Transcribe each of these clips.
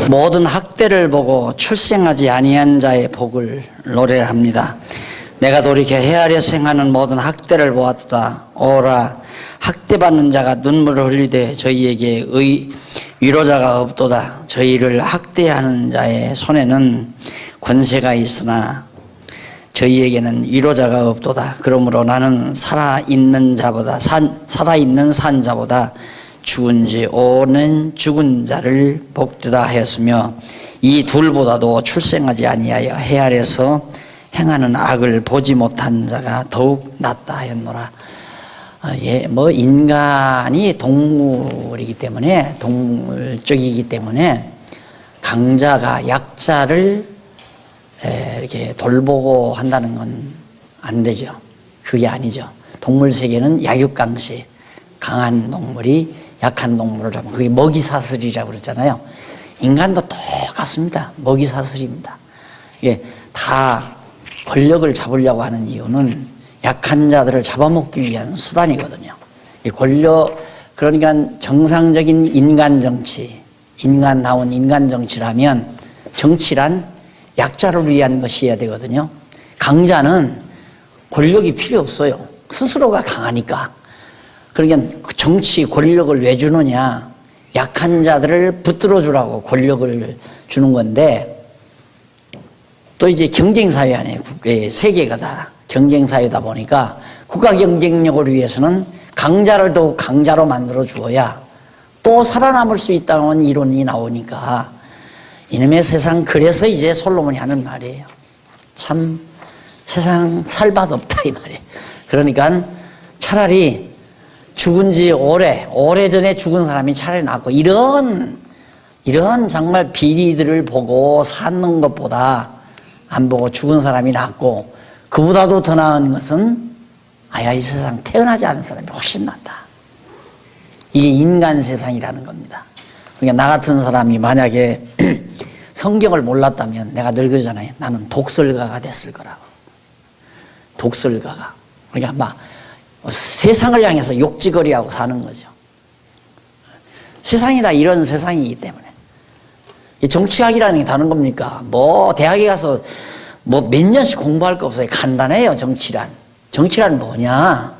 모든 학대를 보고 출생하지 아니한 자의 복을 노래합니다. 내가 돌이켜 헤아려서 행하는 모든 학대를 보았도다. 오라, 학대받는 자가 눈물을 흘리되 저희에게 위로자가 없도다. 저희를 학대하는 자의 손에는 권세가 있으나 저희에게는 위로자가 없도다. 그러므로 나는 살아있는 산자보다 죽은 지 오는 죽은 자를 복되다 하였으며 이 둘보다도 출생하지 아니하여 해 아래서 행하는 악을 보지 못한 자가 더욱 낫다 하였노라. 인간이 동물이기 때문에, 동물적이기 때문에 강자가 약자를 이렇게 돌보고 한다는 건 안 되죠. 그게 아니죠. 동물 세계는 약육강식, 강한 동물이 약한 동물을 잡아. 그게 먹이사슬이라고 그러잖아요. 인간도 똑같습니다. 먹이사슬입니다. 이게 다 권력을 잡으려고 하는 이유는 약한 자들을 잡아먹기 위한 수단이거든요. 그러니까 정상적인 인간 정치, 인간다운 인간 정치라면 정치란 약자를 위한 것이어야 되거든요. 강자는 권력이 필요 없어요. 스스로가 강하니까. 그러니까 정치 권력을 왜 주느냐? 약한 자들을 붙들어 주라고 권력을 주는 건데, 또 이제 경쟁사회 안에 세계가 다 경쟁사회다 보니까 국가 경쟁력을 위해서는 강자를 더욱 강자로 만들어 주어야 또 살아남을 수 있다는 이론이 나오니까 이놈의 세상, 그래서 이제 솔로몬이 하는 말이에요. 참 세상 살맛 없다 이 말이에요. 그러니까 차라리 죽은 지 오래전에 죽은 사람이 차라리 낫고, 이런 정말 비리들을 보고 사는 것보다 안 보고 죽은 사람이 낫고, 그보다도 더 나은 것은 이 세상 태어나지 않은 사람이 훨씬 낫다. 이게 인간 세상이라는 겁니다. 그러니까 나 같은 사람이 만약에 성경을 몰랐다면 내가 늘 그러잖아요. 나는 독설가가 됐을 거라고. 독설가가. 그러니까 막 세상을 향해서 욕지거리하고 사는 거죠. 세상이 다 이런 세상이기 때문에. 정치학이라는 게 다른 겁니까? 대학에 가서 몇 년씩 공부할 거 없어요. 간단해요, 정치란. 정치란 뭐냐?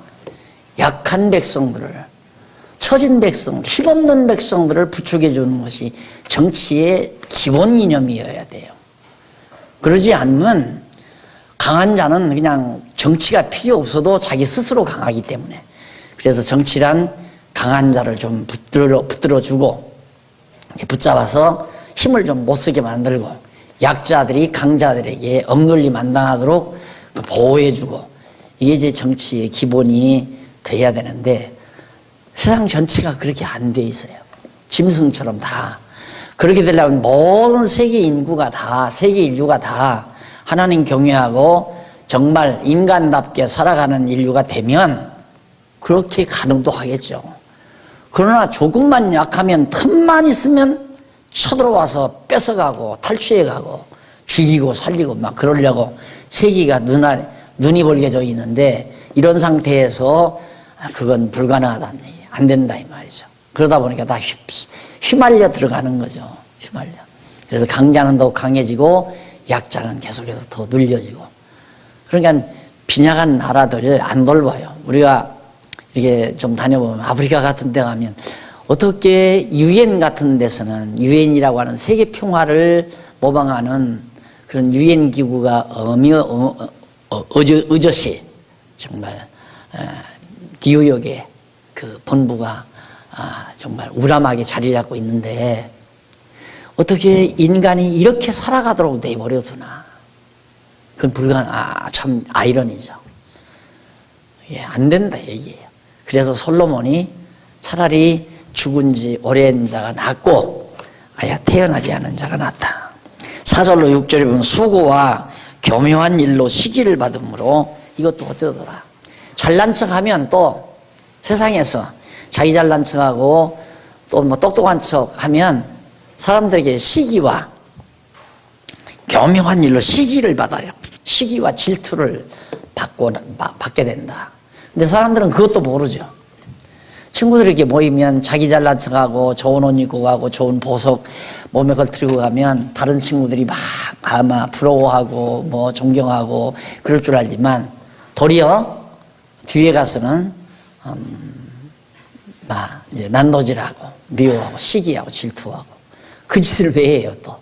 약한 백성들을, 처진 백성, 힘없는 백성들을 부추겨 주는 것이 정치의 기본 이념이어야 돼요. 그러지 않으면 강한 자는 그냥 정치가 필요 없어도 자기 스스로 강하기 때문에. 그래서 정치란 강한 자를 좀 붙들어 주고 붙잡아서 힘을 좀 못 쓰게 만들고, 약자들이 강자들에게 억눌림 안 당하도록 보호해 주고, 이게 이제 정치의 기본이 돼야 되는데 세상 전체가 그렇게 안 돼 있어요. 짐승처럼 다. 그렇게 되려면 모든 세계 인류가 다 하나님 경외하고 정말 인간답게 살아가는 인류가 되면 그렇게 가능도 하겠죠. 그러나 조금만 약하면, 틈만 있으면 쳐들어와서 뺏어가고 탈취해가고 죽이고 살리고 막 그러려고 세계가 눈이 벌게져 있는데, 이런 상태에서 그건 불가능하다는 얘기예요. 안 된다 이 말이죠. 그러다 보니까 다 휘말려 들어가는 거죠. 휘말려. 그래서 강자는 더 강해지고 약자는 계속해서 더 눌려지고. 그러니까 빈약한 나라들 안 돌봐요. 우리가 이렇게 좀 다녀보면 아프리카 같은 데 가면 어떻게 유엔 같은 데서는, 유엔이라고 하는 세계 평화를 모방하는 그런 유엔 기구가 의젓이 정말 뉴욕에 그 본부가 정말 우람하게 자리 잡고 있는데 어떻게 인간이 이렇게 살아가도록 내버려두나. 그건 참 아이러니죠. 안 된다 얘기예요. 그래서 솔로몬이 차라리 죽은 지 오랜 자가 낫고 태어나지 않은 자가 낫다. 4절로 6절에 보면 수고와 교묘한 일로 시기를 받음으로, 이것도 어떠더라. 잘난 척하면 또 세상에서 자기 잘난 척하고 또 똑똑한 척하면 사람들에게 시기와 교묘한 일로 시기를 받아요. 시기와 질투를 받게 된다. 근데 사람들은 그것도 모르죠. 친구들이 이렇게 모이면 자기 잘난 척하고 좋은 옷 입고 가고 좋은 보석 몸에 걸뜨리고 가면 다른 친구들이 막 아마 부러워하고 뭐 존경하고 그럴 줄 알지만 도리어 뒤에 가서는 막 이제 난도질하고 미워하고 시기하고 질투하고 그 짓을 왜 해요 또?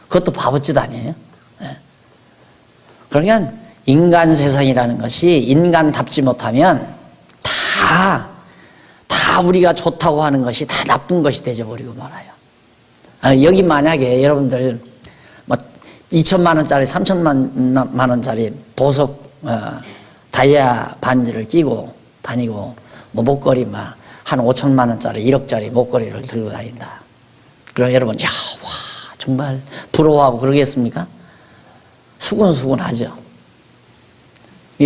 그것도 바보짓 아니에요? 네. 그러니까 인간 세상이라는 것이 인간답지 못하면 다 우리가 좋다고 하는 것이 다 나쁜 것이 되어버리고 말아요. 여기 만약에 여러분들 뭐 2천만 원짜리 3천만 원짜리 보석 다이아 반지를 끼고 다니고 뭐 목걸이 막 한 5천만 원짜리 1억짜리 목걸이를 들고 다닌다. 그럼 여러분 야, 와 정말 부러워하고 그러겠습니까? 수군수군하죠.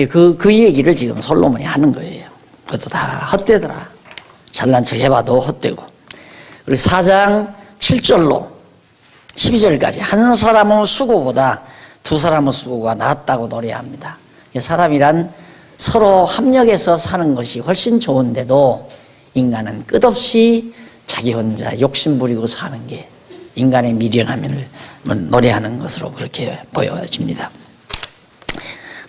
그 얘기를 지금 솔로몬이 하는 거예요. 그것도 다 헛되더라. 잘난 척 해봐도 헛되고. 그리고 4장 7절로 12절까지 한 사람의 수고보다 두 사람의 수고가 낫다고 노래합니다. 사람이란 서로 합력해서 사는 것이 훨씬 좋은데도 인간은 끝없이 자기 혼자 욕심 부리고 사는 게 인간의 미련함을 노래하는 것으로 그렇게 보여집니다.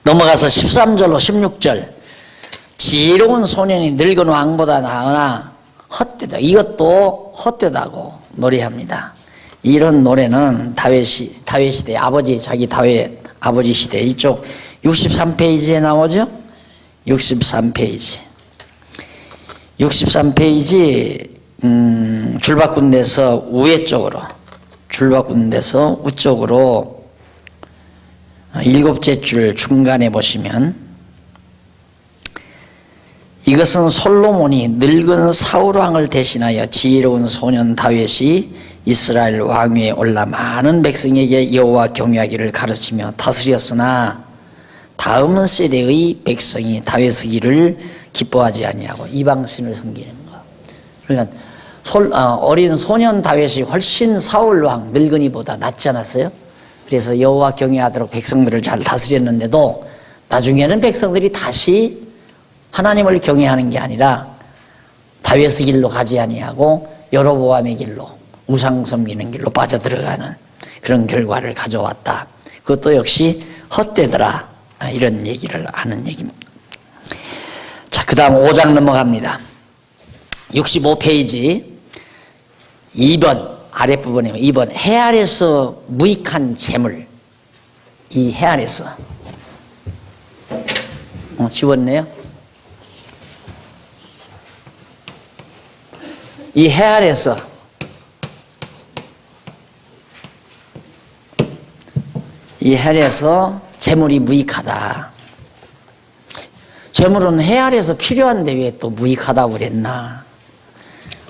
넘어가서 13절로 16절 지혜로운 소년이 늙은 왕보다 나으나 헛되다. 이것도 헛되다고 노래합니다. 이런 노래는 다윗 시대 자기 다윗 아버지 시대 이쪽 63페이지에 나오죠. 63페이지 줄 바꾼 데서 우회 쪽으로 우쪽으로 7째 줄 중간에 보시면 이것은 솔로몬이 늙은 사울왕을 대신하여 지혜로운 소년 다윗이 이스라엘 왕위에 올라 많은 백성에게 여호와 경외하기를 가르치며 다스렸으나 다음 세대의 백성이 다윗의 길을 기뻐하지 아니하고 이방신을 섬기는 것. 그러니까 어린 소년 다윗이 훨씬 사울 왕 늙은이보다 낫지 않았어요? 그래서 여호와 경외하도록 백성들을 잘 다스렸는데도 나중에는 백성들이 다시 하나님을 경외하는 게 아니라 다윗의 길로 가지 아니하고 여로보암의 길로 우상 섬기는 길로 빠져들어가는 그런 결과를 가져왔다. 그것도 역시 헛되더라. 이런 얘기를 하는 얘기입니다. 자, 그 다음 5장 넘어갑니다. 65페이지 2번 아랫부분에 2번 해 아래서 무익한 재물. 이 해 아래서 지웠네요. 이 해 아래서 재물이 무익하다. 재물은 해 아래서 필요한데 왜 또 무익하다고 그랬나.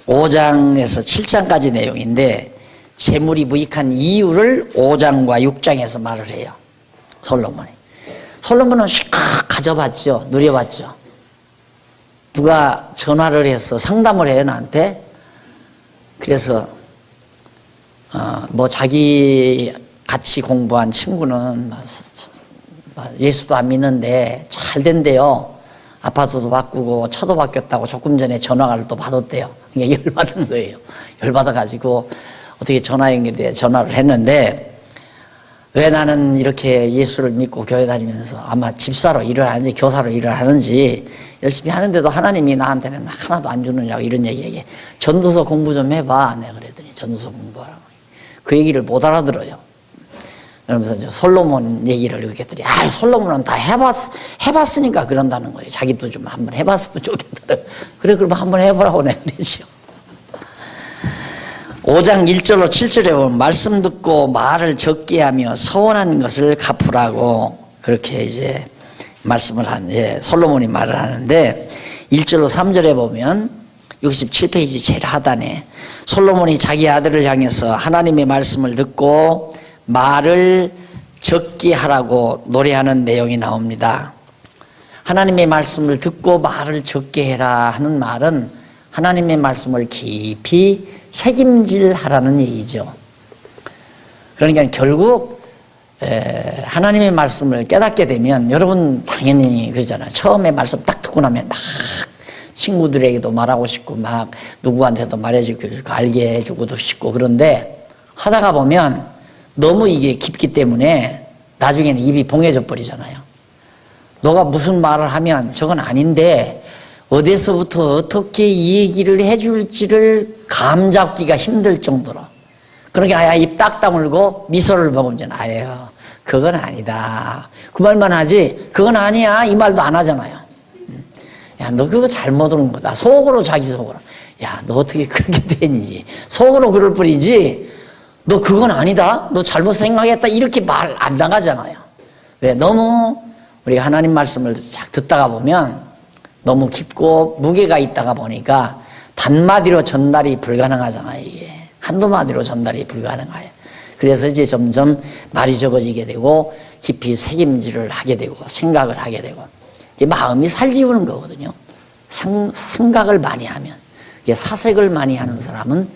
5장에서 7장까지 내용인데 재물이 무익한 이유를 5장과 6장에서 말을 해요. 솔로몬은 실컷 가져봤죠. 누려봤죠. 누가 전화를 해서 상담을 해요 나한테. 그래서 뭐 자기 같이 공부한 친구는 예수도 안 믿는데 잘 된대요. 아파트도 바꾸고 차도 바뀌었다고 조금 전에 전화를 또 받았대요. 그러니까 열받은 거예요. 열받아가지고 어떻게 전화 연결돼 전화를 했는데 왜 나는 이렇게 예수를 믿고 교회 다니면서 아마 집사로 일을 하는지 교사로 일을 하는지 열심히 하는데도 하나님이 나한테는 하나도 안 주느냐고 이런 얘기해. 전도서 공부 좀 해봐. 내가 그랬더니 전도서 공부하라고. 그 얘기를 못 알아들어요. 그러면서 이제 솔로몬 얘기를 이렇게 했더니 솔로몬은 다 해봤으니까 그런다는 거예요. 자기도 좀 한번 해봤으면 좋겠다. 그래 그러면 한번 해보라고 내가 그러죠. 5장 1절로 7절에 보면 말씀 듣고 말을 적게 하며 서원한 것을 갚으라고 그렇게 이제 말씀을 솔로몬이 말을 하는데 1절로 3절에 보면 67페이지 제일 하단에 솔로몬이 자기 아들을 향해서 하나님의 말씀을 듣고 말을 적게 하라고 노래하는 내용이 나옵니다. 하나님의 말씀을 듣고 말을 적게 해라 하는 말은 하나님의 말씀을 깊이 책임질하라는 얘기죠. 그러니까 결국 하나님의 말씀을 깨닫게 되면 여러분 당연히 그러잖아요. 처음에 말씀 딱 듣고 나면 막 친구들에게도 말하고 싶고 막 누구한테도 말해주고 알게 해주고도 싶고 그런데 하다가 보면 너무 이게 깊기 때문에 나중에는 입이 봉해져 버리잖아요. 너가 무슨 말을 하면 저건 아닌데 어디서부터 어떻게 이 얘기를 해줄지를 감 잡기가 힘들 정도로 그러니까 아야 입 딱 다물고 미소를 먹으면 아유 그건 아니다 그 말만 하지 그건 아니야 이 말도 안 하잖아요. 야 너 그거 잘못 들은 거다 속으로 자기 속으로 야 너 어떻게 그렇게 되니 속으로 그럴 뿐이지 너 그건 아니다 너 잘못 생각했다 이렇게 말 안 나가잖아요. 왜 너무 우리가 하나님 말씀을 쫙 듣다가 보면 너무 깊고 무게가 있다가 보니까 단마디로 전달이 불가능하잖아요. 이게 한두 마디로 전달이 불가능해요. 그래서 이제 점점 말이 적어지게 되고 깊이 새김질을 하게 되고 생각을 하게 되고 마음이 살지우는 거거든요. 생각을 많이 하면 사색을 많이 하는 사람은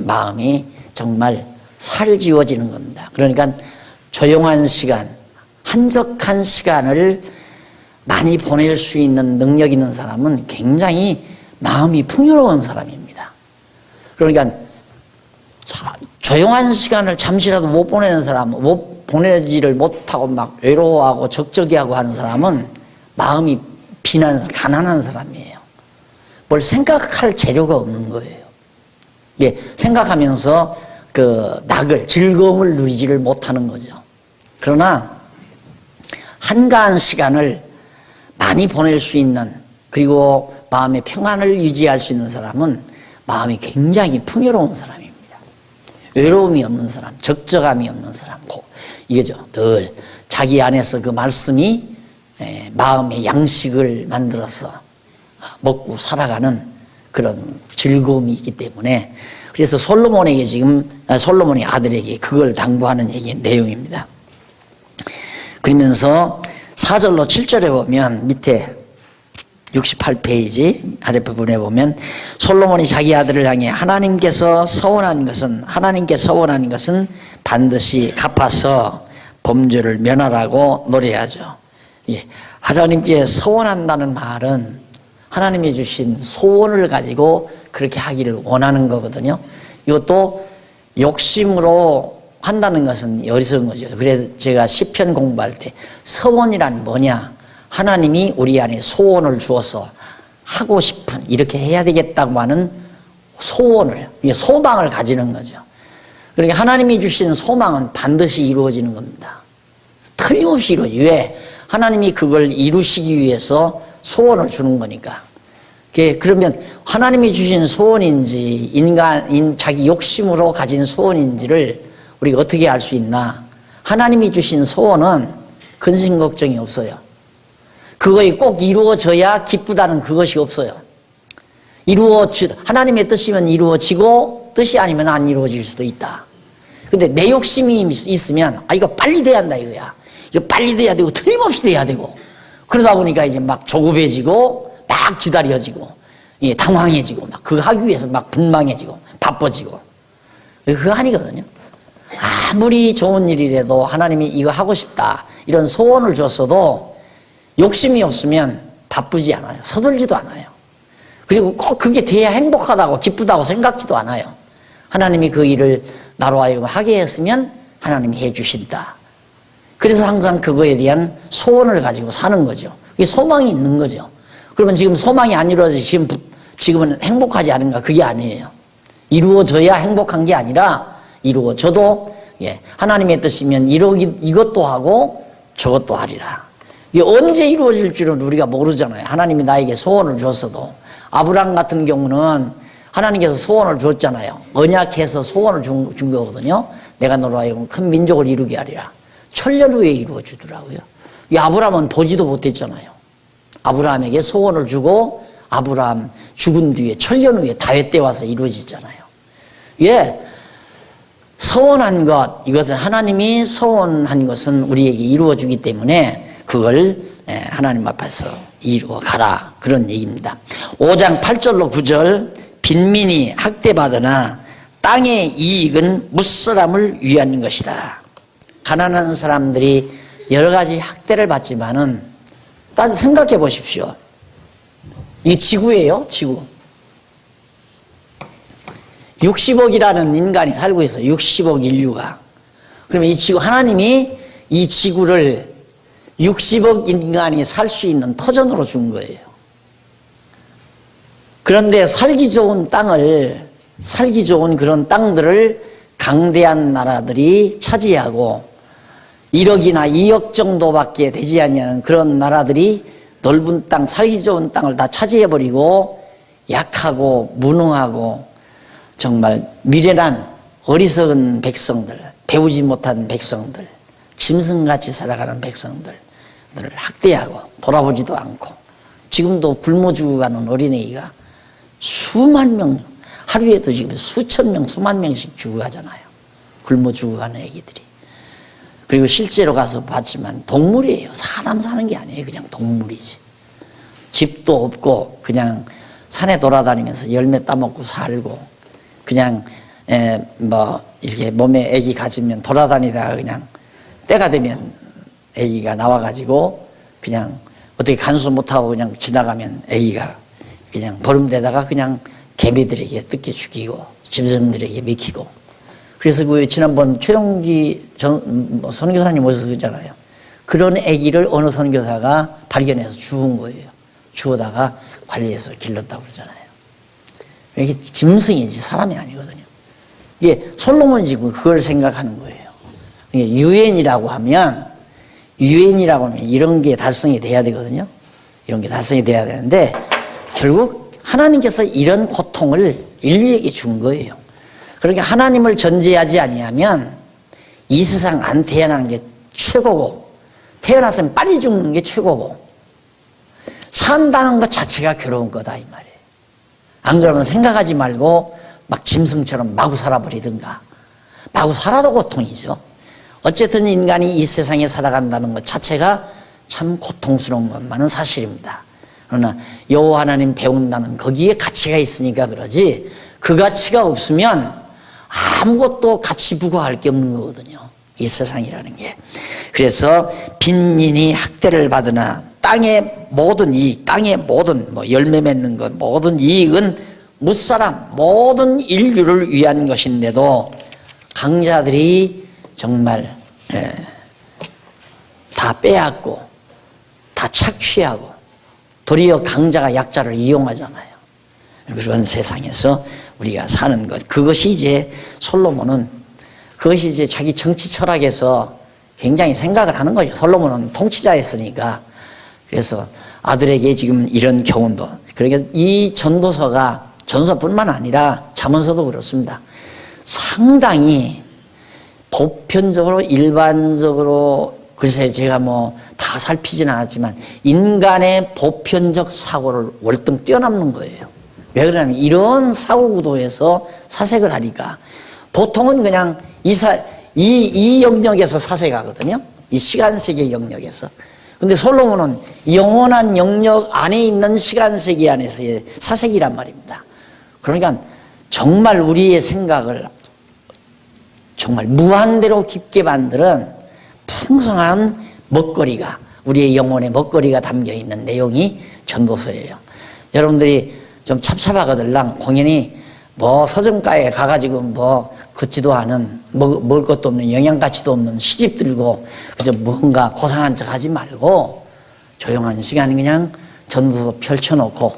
마음이 정말 살지워지는 겁니다. 그러니까 조용한 시간, 한적한 시간을 많이 보낼 수 있는 능력 있는 사람은 굉장히 마음이 풍요로운 사람입니다. 그러니까 조용한 시간을 잠시라도 못 보내는 사람, 못 보내지를 못하고 막 외로워하고 적적해하고 하는 사람은 마음이 가난한 사람이에요. 뭘 생각할 재료가 없는 거예요. 예, 생각하면서 즐거움을 누리지를 못하는 거죠. 그러나 한가한 시간을 많이 보낼 수 있는 그리고 마음의 평안을 유지할 수 있는 사람은 마음이 굉장히 풍요로운 사람입니다. 외로움이 없는 사람, 적적함이 없는 사람, 이거죠. 늘 자기 안에서 그 말씀이 마음의 양식을 만들어서 먹고 살아가는 그런 즐거움이 있기 때문에 그래서 솔로몬의 아들에게 그걸 당부하는 내용입니다. 그러면서 4절로 7절에 보면 밑에 68페이지 아랫부분에 보면 솔로몬이 자기 아들을 향해 하나님께 서원한 것은 반드시 갚아서 범죄를 면하라고 노래하죠. 예, 하나님께 서원한다는 말은 하나님이 주신 소원을 가지고 그렇게 하기를 원하는 거거든요. 이것도 욕심으로 한다는 것은 어리석은 거죠. 그래서 제가 시편 공부할 때 서원이란 뭐냐? 하나님이 우리 안에 소원을 주어서 하고 싶은 이렇게 해야 되겠다고 하는 소원을, 소망을 가지는 거죠. 그러니까 하나님이 주신 소망은 반드시 이루어지는 겁니다. 틀림없이 이루어져요. 왜? 하나님이 그걸 이루시기 위해서 소원을 주는 거니까. 그러면 하나님이 주신 소원인지 자기 욕심으로 가진 소원인지를 우리가 어떻게 알 수 있나? 하나님이 주신 소원은 근심 걱정이 없어요. 그것이 꼭 이루어져야 기쁘다는 그것이 없어요. 하나님의 뜻이면 이루어지고 뜻이 아니면 안 이루어질 수도 있다. 근데 내 욕심이 있으면 이거 빨리 돼야 한다 이거야. 이거 빨리 돼야 되고 틀림없이 돼야 되고 그러다 보니까 이제 막 조급해지고 막 기다려지고 당황해지고 막 그거 하기 위해서 막 분망해지고 바빠지고 그거 아니거든요. 아무리 좋은 일이라도 하나님이 이거 하고 싶다 이런 소원을 줬어도 욕심이 없으면 바쁘지 않아요. 서둘지도 않아요. 그리고 꼭 그게 돼야 행복하다고 기쁘다고 생각지도 않아요. 하나님이 그 일을 나로 하여금 하게 했으면 하나님이 해주신다. 그래서 항상 그거에 대한 소원을 가지고 사는 거죠. 이게 소망이 있는 거죠. 그러면 지금 소망이 안 이루어져 지금은 행복하지 않은가? 그게 아니에요. 이루어져야 행복한 게 아니라 이루어져도 하나님의 뜻이면 이것도 하고 저것도 하리라. 이게 언제 이루어질 줄은 우리가 모르잖아요. 하나님이 나에게 소원을 줬어도. 아브라함 같은 경우는 하나님께서 소원을 줬잖아요. 언약해서 소원을 준 거거든요. 내가 너로 하여금 큰 민족을 이루게 하리라. 천년 후에 이루어주더라고요. 이 아브라함은 보지도 못했잖아요. 아브라함에게 소원을 주고 아브라함 죽은 뒤에 천년 후에 다윗 때 와서 이루어지잖아요. 서원한 것, 이것은 하나님이 서원한 것은 우리에게 이루어주기 때문에 그걸 하나님 앞에서 이루어가라 그런 얘기입니다. 5장 8절로 9절 빈민이 학대받으나 땅의 이익은 무사람을 위한 것이다. 가난한 사람들이 여러 가지 학대를 받지만은 따져 생각해 보십시오. 이게 지구예요, 지구. 60억이라는 인간이 살고 있어요. 60억 인류가. 그러면 이 지구, 하나님이 이 지구를 60억 인간이 살 수 있는 터전으로 준 거예요. 그런데 살기 좋은 땅을, 살기 좋은 그런 땅들을 강대한 나라들이 차지하고 1억이나 2억 정도밖에 되지 않는 그런 나라들이 넓은 땅, 살기 좋은 땅을 다 차지해버리고 약하고 무능하고 정말 미련한 어리석은 백성들, 배우지 못한 백성들, 짐승같이 살아가는 백성들을 학대하고 돌아보지도 않고 지금도 굶어 죽어가는 어린애가 수만 명, 하루에도 지금 수천 명, 수만 명씩 죽어가잖아요. 굶어 죽어가는 애기들이. 그리고 실제로 가서 봤지만 동물이에요. 사람 사는 게 아니에요. 그냥 동물이지. 집도 없고 그냥 산에 돌아다니면서 열매 따먹고 살고 그냥 뭐 이렇게 몸에 애기 가지면 돌아다니다가 그냥 때가 되면 애기가 나와가지고 그냥 어떻게 간수 못하고 그냥 지나가면 애기가 그냥 버름되다가 그냥 개미들에게 뜯겨 죽이고 짐승들에게 먹히고. 그래서 그 지난번 최영기 선교사님 오셔서 그러잖아요. 그런 애기를 어느 선교사가 발견해서 죽은 거예요. 죽어다가 관리해서 길렀다고 그러잖아요. 이게 짐승이지 사람이 아니거든요. 이게 솔로몬이 지금 그걸 생각하는 거예요. 유엔이라고 하면 이런 게 달성이 돼야 되거든요. 이런 게 달성이 돼야 되는데 결국 하나님께서 이런 고통을 인류에게 준 거예요. 그러니까 하나님을 전제하지 아니하면 이 세상 안 태어나는 게 최고고 태어나서는 빨리 죽는 게 최고고 산다는 것 자체가 괴로운 거다 이 말이에요. 안 그러면 생각하지 말고 막 짐승처럼 마구 살아버리든가. 마구 살아도 고통이죠. 어쨌든 인간이 이 세상에 살아간다는 것 자체가 참 고통스러운 것만은 사실입니다. 그러나 여호와 하나님 배운다는 거기에 가치가 있으니까 그러지 그 가치가 없으면 아무것도 가치 부과할 게 없는 거거든요. 이 세상이라는 게. 그래서 빈민이 학대를 받으나 땅의 모든 이익, 땅의 모든 뭐 열매 맺는 것, 모든 이익은 무사람, 모든 인류를 위한 것인데도 강자들이 정말 다 빼앗고 다 착취하고 도리어 강자가 약자를 이용하잖아요. 그런 세상에서 우리가 사는 것. 그것이 이제 솔로몬은 그것이 이제 자기 정치 철학에서 굉장히 생각을 하는 거죠. 솔로몬은 통치자였으니까. 그래서 아들에게 지금 이런 교훈도. 그러니까 이 전도서가 전서뿐만 아니라 잠언서도 그렇습니다. 상당히 보편적으로 일반적으로 글쎄 제가 뭐 다 살피진 않았지만 인간의 보편적 사고를 월등 뛰어넘는 거예요. 왜 그러냐면 이런 사고 구도에서 사색을 하니까 보통은 그냥 이 영역에서 사색하거든요. 이 시간세계 영역에서. 근데 솔로몬은 영원한 영역 안에 있는 시간세계 안에서의 사색이란 말입니다. 그러니까 정말 우리의 생각을 정말 무한대로 깊게 만드는 풍성한 먹거리가 우리의 영혼의 먹거리가 담겨있는 내용이 전도서예요. 여러분들이 좀 찹찹하거들랑 공연히 뭐 서점가에 가가지고 뭐 걷지도 않은 먹을 것도 없는 영양가치도 없는 시집 들고 그저 뭔가 고상한 척 하지 말고 조용한 시간 그냥 전도서 펼쳐놓고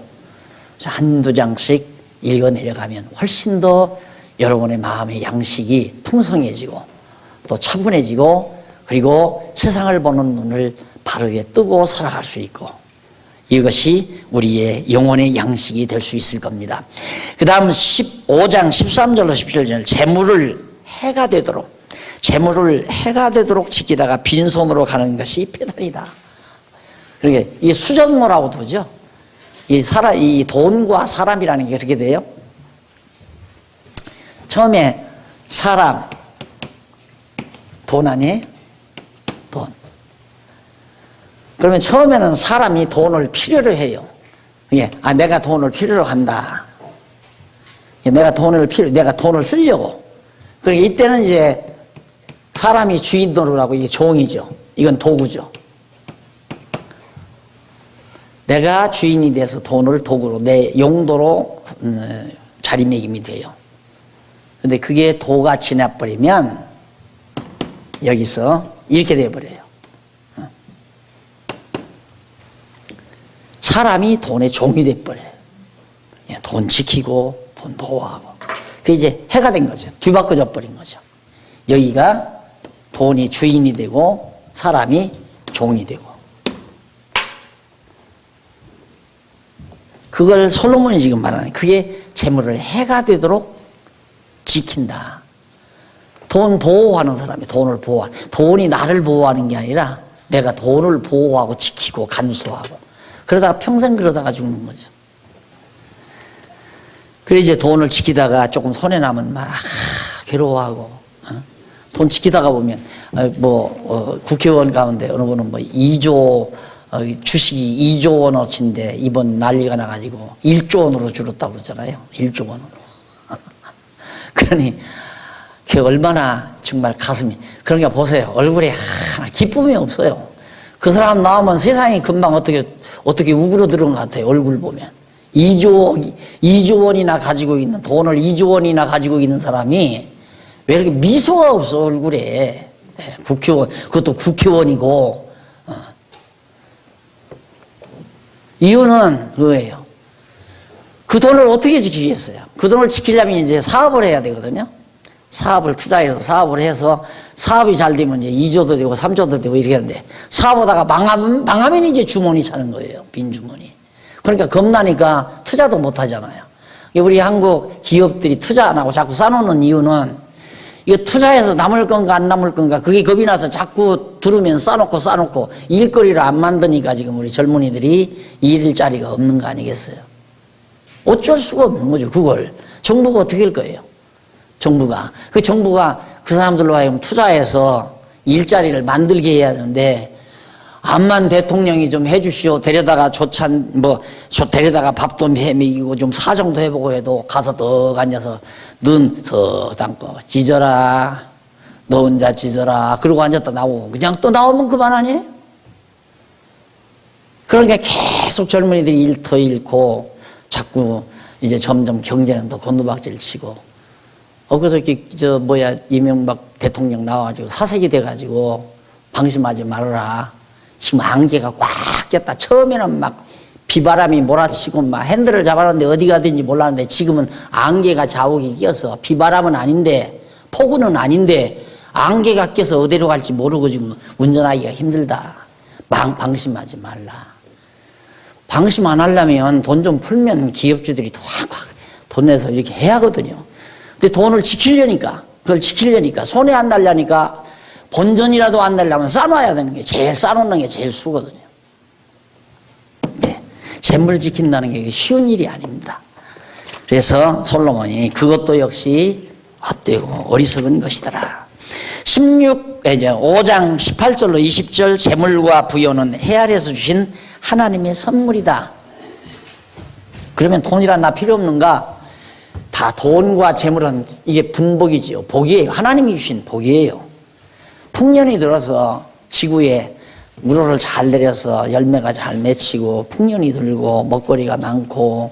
한두 장씩 읽어 내려가면 훨씬 더 여러분의 마음의 양식이 풍성해지고 또 차분해지고 그리고 세상을 보는 눈을 바르게 뜨고 살아갈 수 있고 이것이 우리의 영혼의 양식이 될 수 있을 겁니다. 그 다음 15장 13절로 17절 재물을 해가 되도록 지키다가 빈손으로 가는 것이 배달이다. 그러니까 이 수정모라고 두죠. 이 돈과 사람이라는 게 그렇게 돼요. 처음에 사람, 돈 아니에요? 돈. 그러면 처음에는 사람이 돈을 필요로 해요. 내가 돈을 필요로 한다. 내가 돈을 쓰려고. 그러니까 이때는 이제 사람이 주인 노릇하고 이게 종이죠. 이건 도구죠. 내가 주인이 돼서 돈을 도구로 내 용도로 자리매김이 돼요. 근데 그게 도가 지나버리면 여기서 이렇게 돼버려요. 사람이 돈의 종이 돼버려요. 돈 지키고 돈 보호하고. 그게 이제 해가 된 거죠. 뒤바꿔져 버린 거죠. 여기가 돈이 주인이 되고 사람이 종이 되고. 그걸 솔로몬이 지금 말하는, 그게 재물을 해가 되도록 지킨다. 돈 보호하는 사람이 돈을 보호하는, 돈이 나를 보호하는 게 아니라 내가 돈을 보호하고 지키고 간수하고, 그러다가 평생 그러다가 죽는 거죠. 그래 이제 돈을 지키다가 조금 손해나면 막 괴로워하고, 돈 지키다가 보면 국회의원 가운데 어느 분은 2조 주식이 2조 원어치인데 이번 난리가 나가지고 1조 원으로 줄었다고 그러잖아요. 1조 원으로. 그러니 그게 얼마나 정말 가슴이, 그러니까 보세요. 얼굴에 하나 기쁨이 없어요. 그 사람 나오면 세상이 금방 어떻게 우그러들은 것 같아요. 얼굴 보면. 2조 원이나 가지고 있는, 돈을 2조 원이나 가지고 있는 사람이 왜 이렇게 미소가 없어, 얼굴에. 국회의원, 그것도 국회의원이고. 이유는 그거예요. 그 돈을 어떻게 지키겠어요? 그 돈을 지키려면 이제 사업을 해야 되거든요. 사업을 투자해서 사업을 해서 사업이 잘 되면 이제 2조도 되고 3조도 되고 이렇게 하는데, 사업하다가 망하면 이제 주머니 차는 거예요. 빈주머니. 그러니까 겁나니까 투자도 못 하잖아요. 우리 한국 기업들이 투자 안 하고 자꾸 싸놓는 이유는, 이거 투자해서 남을 건가 안 남을 건가 그게 겁이 나서 자꾸 들으면 싸놓고 일거리를 안 만드니까 지금 우리 젊은이들이 일일 자리가 없는 거 아니겠어요? 어쩔 수가 없는 거죠. 그걸 정부가 어떻게 할 거예요? 정부가 그 사람들로 하여금 투자해서 일자리를 만들게 해야 하는데, 암만 대통령이 좀 해주시오, 데려다가 데려다가 밥도 해먹이고 좀 사정도 해보고 해도 가서 떡 앉아서 눈 석 담고 짖어라, 너 혼자 짖어라 그러고 앉았다 나오고, 그냥 또 나오면 그만 아니에요? 그러니까 계속 젊은이들이 일터 잃고 자꾸 이제 점점 경제는 더 곤두박질 치고. 그저께 이명박 대통령 나와가지고 사색이 돼가지고 방심하지 말아라. 지금 안개가 꽉 꼈다. 처음에는 막 비바람이 몰아치고 막 핸들을 잡았는데 어디 가든지 몰랐는데, 지금은 안개가 자욱이 껴서 비바람은 아닌데 폭우는 아닌데 안개가 껴서 어디로 갈지 모르고 지금 운전하기가 힘들다. 방심하지 말라. 방심 안 하려면 돈 좀 풀면 기업주들이 확 돈 내서 이렇게 해야 하거든요. 근데 돈을 그걸 지키려니까 손해 안 날려니까 본전이라도 안 내려면 싸놔야 되는 게, 제일 싸놓는 게 제일 수거든요. 네. 재물 지킨다는 게 쉬운 일이 아닙니다. 그래서 솔로몬이 그것도 역시 헛되고 어리석은 것이더라. 5장 18절로 20절, 재물과 부여는 해 아래에서 주신 하나님의 선물이다. 그러면 돈이란 나 필요 없는가? 다 돈과 재물은 이게 분복이지요. 복이에요. 하나님이 주신 복이에요. 풍년이 들어서 지구에 우로를 잘 내려서 열매가 잘 맺히고 풍년이 들고 먹거리가 많고,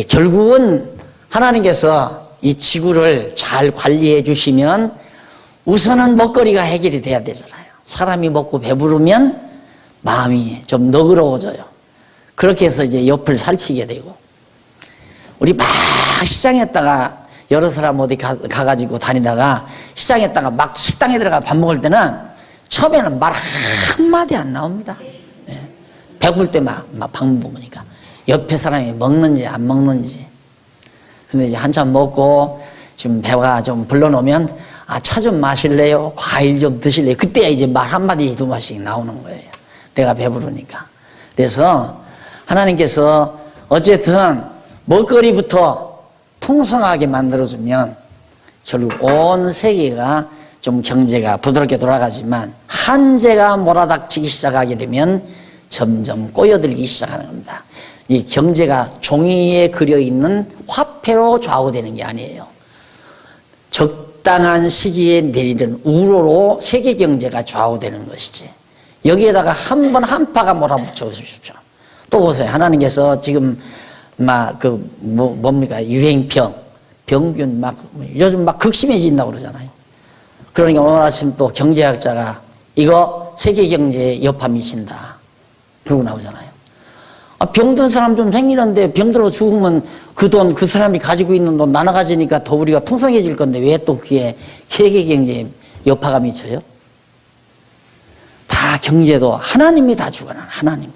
결국은 하나님께서 이 지구를 잘 관리해 주시면 우선은 먹거리가 해결이 돼야 되잖아요. 사람이 먹고 배부르면 마음이 좀 너그러워져요. 그렇게 해서 이제 옆을 살피게 되고, 우리 막 시장에다가 여러 사람 어디 가가지고 다니다가 시장에다가 막 식당에 들어가 밥 먹을 때는 처음에는 말 한마디 안 나옵니다. 네. 배고플 때 막 방문 보니까 옆에 사람이 먹는지 안 먹는지. 근데 이제 한참 먹고 좀 배가 좀 불러놓으면, 차 좀 마실래요? 과일 좀 드실래요? 그때야 이제 말 한마디 두 마디씩 나오는 거예요. 내가 배부르니까. 그래서 하나님께서 어쨌든 먹거리부터 풍성하게 만들어주면 결국 온 세계가 좀 경제가 부드럽게 돌아가지만, 한재가 몰아닥치기 시작하게 되면 점점 꼬여들기 시작하는 겁니다. 이 경제가 종이에 그려있는 화폐로 좌우되는 게 아니에요. 적당한 시기에 내리는 우로로 세계 경제가 좌우되는 것이지. 여기에다가 한 번 한파가 몰아붙여 주십시오. 또 보세요. 하나님께서 지금 뭡니까? 유행병, 병균 요즘 극심해진다고 그러잖아요. 그러니까 오늘 아침 또 경제학자가 이거 세계 경제에 여파 미친다. 그러고 나오잖아요. 병든 사람 좀 생기는데 병들어 죽으면 그 돈, 그 사람이 가지고 있는 돈 나눠 가지니까 더 우리가 풍성해질 건데 왜 또 그게 세계 경제에 여파가 미쳐요? 다 경제도 하나님이 다 주관하는 하나님.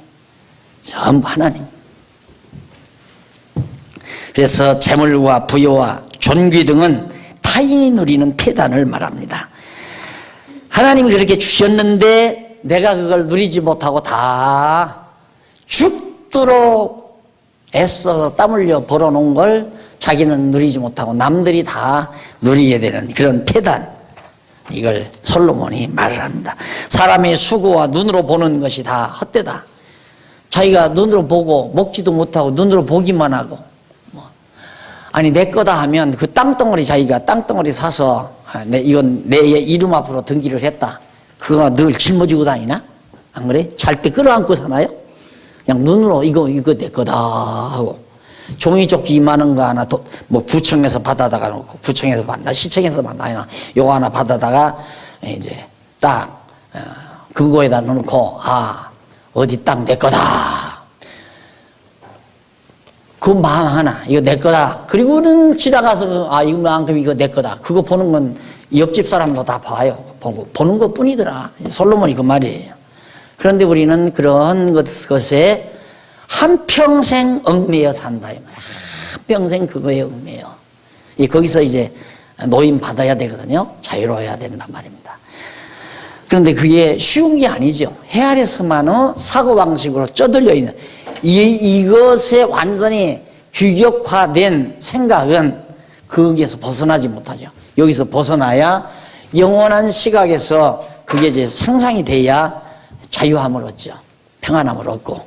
전부 하나님. 그래서 재물과 부여와 존귀 등은 타인이 누리는 폐단을 말합니다. 하나님이 그렇게 주셨는데 내가 그걸 누리지 못하고 다 죽도록 애써서 땀 흘려 벌어놓은 걸 자기는 누리지 못하고 남들이 다 누리게 되는 그런 폐단, 이걸 솔로몬이 말을 합니다. 사람의 수고와 눈으로 보는 것이 다 헛되다. 자기가 눈으로 보고 먹지도 못하고 눈으로 보기만 하고 아니 내 거다 하면 그 땅덩어리 자기가 땅덩어리 사서 이건 내 이름 앞으로 등기를 했다. 그거 늘 짊어지고 다니나? 안 그래? 잘 때 끌어안고 사나요? 그냥 눈으로 이거 내 거다 하고 종이쪽지 이만한 거 하나 구청에서 받아다가 놓고 구청에서 받나 시청에서 받나 요거 하나 받아다가 이제 딱 금고에다 놓고 어디 땅 내 거다. 그 마음 하나 이거 내 거다. 그리고는 지나가서 이거만큼 이거 내 거다. 그거 보는 건 옆집 사람도 다 봐요. 보는 것 뿐이더라. 솔로몬이 그 말이에요. 그런데 우리는 그런 것에 한평생 얽매여 산다 이 말이야. 한평생 그거에 얽매여. 거기서 이제 노임 받아야 되거든요. 자유로워야 된단 말입니다. 그런데 그게 쉬운 게 아니죠. 해 아래서만의 사고방식으로 쩌들려 있는 이것에 완전히 규격화된 생각은 거기에서 벗어나지 못하죠. 여기서 벗어나야 영원한 시각에서 그게 이제 상상이 돼야 자유함을 얻죠. 평안함을 얻고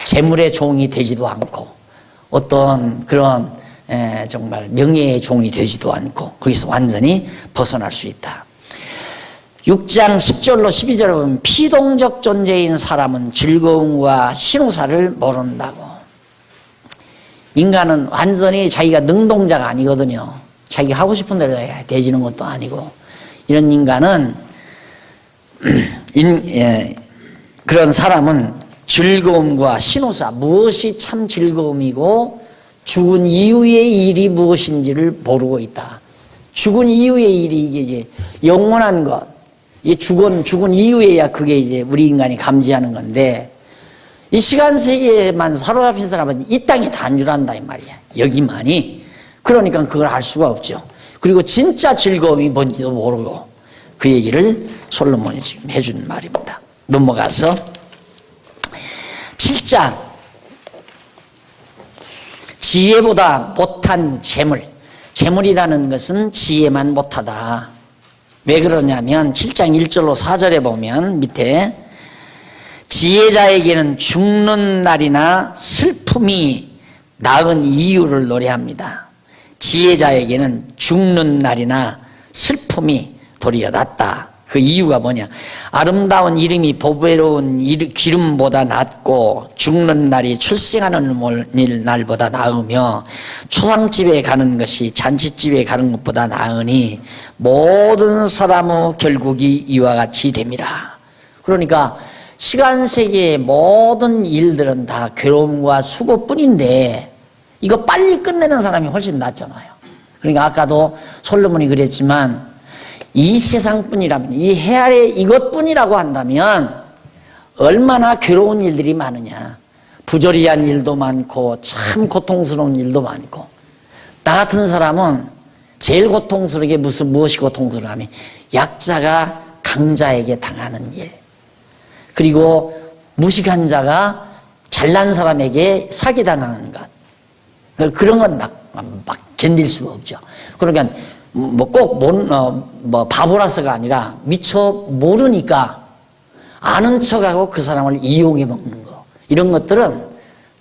재물의 종이 되지도 않고 어떤 그런 정말 명예의 종이 되지도 않고 거기서 완전히 벗어날 수 있다. 6장 10절로 12절에 보면 피동적 존재인 사람은 즐거움과 신우사를 모른다고. 인간은 완전히 자기가 능동자가 아니거든요. 자기가 하고 싶은 대로 되지는 것도 아니고 이런 인간은 그런 사람은 즐거움과 신우사, 무엇이 참 즐거움이고 죽은 이후의 일이 무엇인지를 모르고 있다. 죽은 이후의 일이 이게 이제 영원한 것, 죽은 이후에야 그게 이제 우리 인간이 감지하는 건데 이 시간 세계에만 사로잡힌 사람은 이 땅이 단줄한다 이 말이야. 여기만이. 그러니까 그걸 알 수가 없죠. 그리고 진짜 즐거움이 뭔지도 모르고 그 얘기를 솔로몬이 지금 해준 말입니다. 넘어가서 7장 지혜보다 못한 재물. 재물이라는 것은 지혜만 못하다. 왜 그러냐면 7장 1절로 4절에 보면 밑에 지혜자에게는 죽는 날이나 슬픔이 나은 이유를 노래합니다. 지혜자에게는 죽는 날이나 슬픔이 도리어 낫다. 그 이유가 뭐냐? 아름다운 이름이 보배로운 기름보다 낫고 죽는 날이 출생하는 날보다 나으며 초상집에 가는 것이 잔치집에 가는 것보다 나으니 모든 사람의 결국이 이와 같이 됨이라. 그러니까 시간 세계의 모든 일들은 다 괴로움과 수고뿐인데 이거 빨리 끝내는 사람이 훨씬 낫잖아요. 그러니까 아까도 솔로몬이 그랬지만 이 세상뿐이라면 이 해 아래 이것뿐이라고 한다면 얼마나 괴로운 일들이 많으냐. 부조리한 일도 많고 참 고통스러운 일도 많고 나 같은 사람은 제일 고통스러운 게 무엇이 고통스러우냐면 약자가 강자에게 당하는 일, 그리고 무식한 자가 잘난 사람에게 사기당하는 것, 그런 건 막 견딜 수가 없죠. 그러니까 꼭 바보라서가 아니라 미처 모르니까 아는 척하고 그 사람을 이용해 먹는 거, 이런 것들은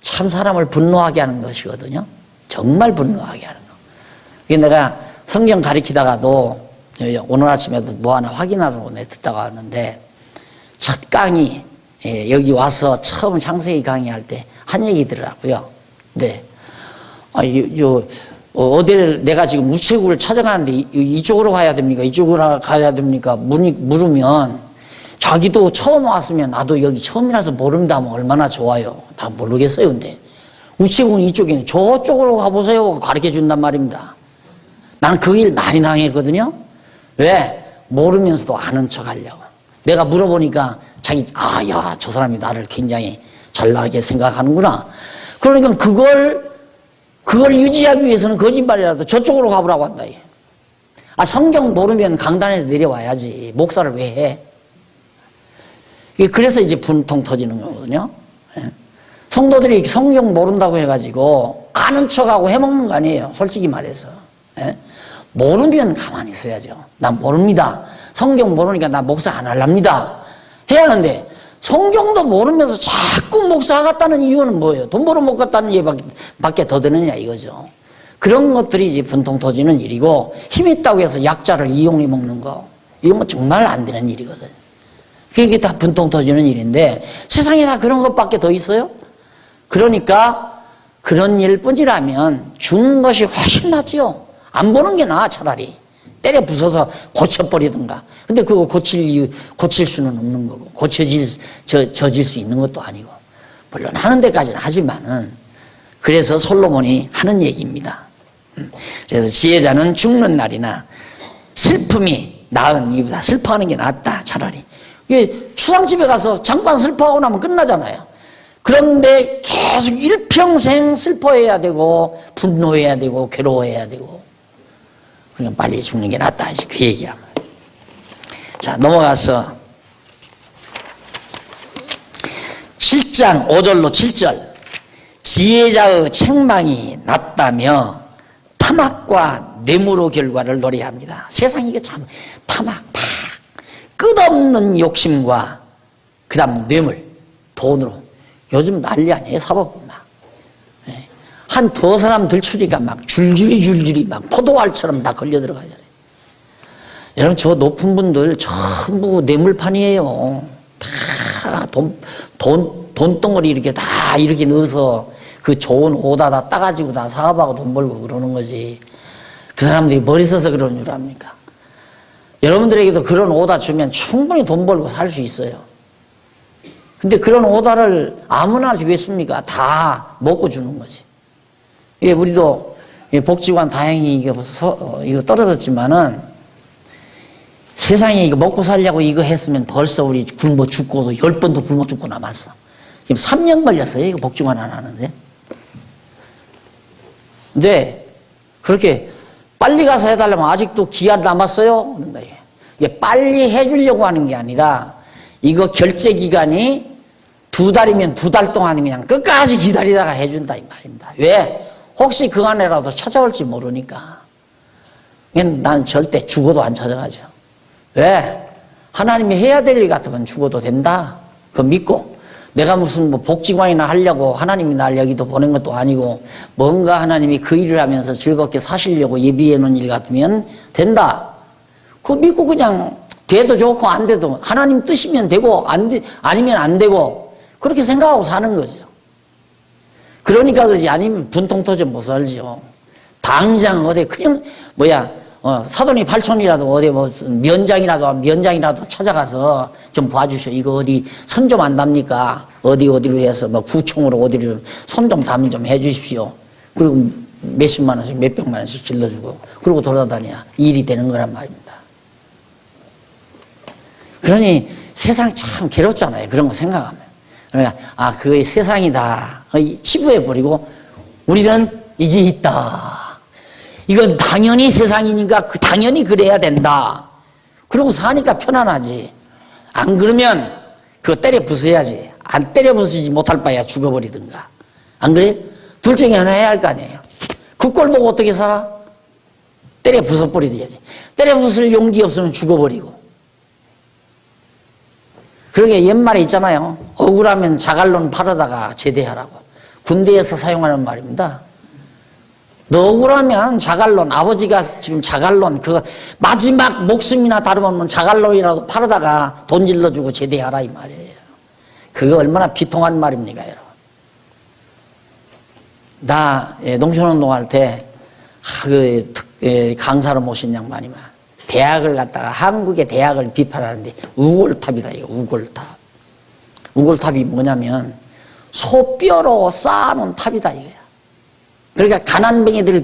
참 사람을 분노하게 하는 것이거든요. 정말 분노하게 하는 거. 이게 내가 성경 가르치다가도 오늘 아침에도 뭐 하나 확인하러 듣다가 왔는데 첫 강의 여기 와서 처음 창세기 강의할 때 한 얘기더라고요. 네. 어디를 내가 지금 우체국을 찾아가는데 이쪽으로 가야 됩니까? 이쪽으로 가야 됩니까? 물으면 자기도 처음 왔으면 나도 여기 처음이라서 모른다 하면 얼마나 좋아요. 다 모르겠어요. 근데 우체국은 이쪽에 저쪽으로 가보세요. 가르쳐 준단 말입니다. 나는 그 일 많이 당했거든요. 왜? 모르면서도 아는 척 하려고. 내가 물어보니까 자기 야, 저 사람이 나를 굉장히 잘나게 생각하는구나. 그러니까 그걸 유지하기 위해서는 거짓말이라도 저쪽으로 가보라고 한다. 성경 모르면 강단에서 내려와야지. 목사를 왜 해? 그래서 이제 분통 터지는 거거든요. 성도들이 성경 모른다고 해가지고 아는 척하고 해먹는 거 아니에요. 솔직히 말해서. 모르면 가만히 있어야죠. 난 모릅니다. 성경 모르니까 나 목사 안 할랍니다. 해야 하는데 성경도 모르면서 자꾸 목사 하겠다는 이유는 뭐예요? 돈 벌어 못 갔다는 얘기밖에 더 되느냐 이거죠. 그런 것들이 이제 분통 터지는 일이고, 힘 있다고 해서 약자를 이용해 먹는 거, 이건 뭐 정말 안 되는 일이거든. 그게 다 분통 터지는 일인데 세상에 다 그런 것밖에 더 있어요? 그러니까 그런 일뿐이라면 죽는 것이 훨씬 낫지요. 안 보는 게 나아. 차라리 때려 부숴서 고쳐버리든가. 근데 그거 고칠 수는 없는 거고, 저질 수 있는 것도 아니고, 물론 하는 데까지는 하지만은, 그래서 솔로몬이 하는 얘기입니다. 그래서 지혜자는 죽는 날이나 슬픔이 나은 이유다. 슬퍼하는 게 낫다. 차라리. 이게 추상집에 가서 잠깐 슬퍼하고 나면 끝나잖아요. 그런데 계속 일평생 슬퍼해야 되고, 분노해야 되고, 괴로워해야 되고, 그냥 빨리 죽는 게 낫다. 이제 그 얘기란 말이에요. 자, 넘어가서 7장 5절로 7절. 지혜자의 책망이 낫다며 탐악과 뇌물의 결과를 노래합니다. 세상이 이게 참 탐악, 끝없는 욕심과 그 다음 뇌물, 돈으로. 요즘 난리 아니에요. 사법은 막. 한 두어 사람 들추리가 막 줄줄이 막 포도알처럼 다 걸려 들어가잖아요. 여러분, 저 높은 분들 전부 뇌물판이에요. 다 돈덩어리 이렇게 다 이렇게 넣어서 그 좋은 오다 다 따가지고 다 사업하고 돈 벌고 그러는 거지. 그 사람들이 머리 써서 그러는 줄 압니까? 여러분들에게도 그런 오다 주면 충분히 돈 벌고 살 수 있어요. 근데 그런 오다를 아무나 주겠습니까? 다 먹고 주는 거지. 우리도 복지관 다행히 이거 떨어졌지만은, 세상에 이거 먹고 살려고 이거 했으면 벌써 우리 굶어 죽고도 10번도 굶어 죽고 남았어. 지금 3년 걸렸어요. 이거 복지관 안 하는데. 근데 그렇게 빨리 가서 해달라면 아직도 기한 남았어요. 그런다. 이게 빨리 해주려고 하는 게 아니라, 이거 결제 기간이 2달이면 2달 동안 그냥 끝까지 기다리다가 해준다 이 말입니다. 왜? 혹시 그 안에라도 찾아올지 모르니까. 난 절대 죽어도 안 찾아가죠. 왜? 하나님이 해야 될 일 같으면 죽어도 된다. 그거 믿고. 내가 무슨 뭐 복지관이나 하려고 하나님이 날 여기도 보낸 것도 아니고, 뭔가 하나님이 그 일을 하면서 즐겁게 사시려고 예비해 놓은 일 같으면 된다. 그거 믿고 그냥 돼도 좋고 안 돼도 하나님 뜻이면 되고 아니면 안 되고, 그렇게 생각하고 사는 거죠. 그러니까 그러지, 아니면 분통 터져 못 살지요. 당장 어디 그냥 사돈이 8촌이라도 어디 뭐 면장이라도 찾아가서 좀 봐주셔. 이거 어디 선 좀 안 답니까? 어디로 해서 뭐 구청으로 어디로 손 좀 담임 좀 해주십시오. 그리고 몇십만 원씩 몇백만 원씩 질러주고, 그러고 돌아다녀야 일이 되는 거란 말입니다. 그러니 세상 참 괴롭잖아요. 그런 거 생각하면. 그러니까 그게 세상이다 치부해버리고, 우리는 이게 있다. 이건 당연히 세상이니까 당연히 그래야 된다. 그러고 사니까 편안하지. 안 그러면 그거 때려 부숴야지. 안 때려 부수지 못할 바에야 죽어버리든가. 안 그래? 둘 중에 하나 해야 할 거 아니에요. 그 꼴 보고 어떻게 살아? 때려 부숴버리야지. 때려 부술 용기 없으면 죽어버리고. 그러게 옛말에 있잖아요. 억울하면 자갈론 팔아다가 제대하라고. 군대에서 사용하는 말입니다. 너 억울하면 자갈론, 아버지가 지금 자갈론, 그 마지막 목숨이나 다름없는 자갈론이라도 팔아다가 돈 질러주고 제대하라 이 말이에요. 그거 얼마나 비통한 말입니까, 여러분. 나 농촌운동할 때 강사로 모신 양반이 막 대학을 갔다가 한국의 대학을 비판하는데 우골탑이다, 이거 우골탑. 우골탑이 뭐냐면 소뼈로 쌓아놓은 탑이다, 이거야. 그러니까 가난뱅이들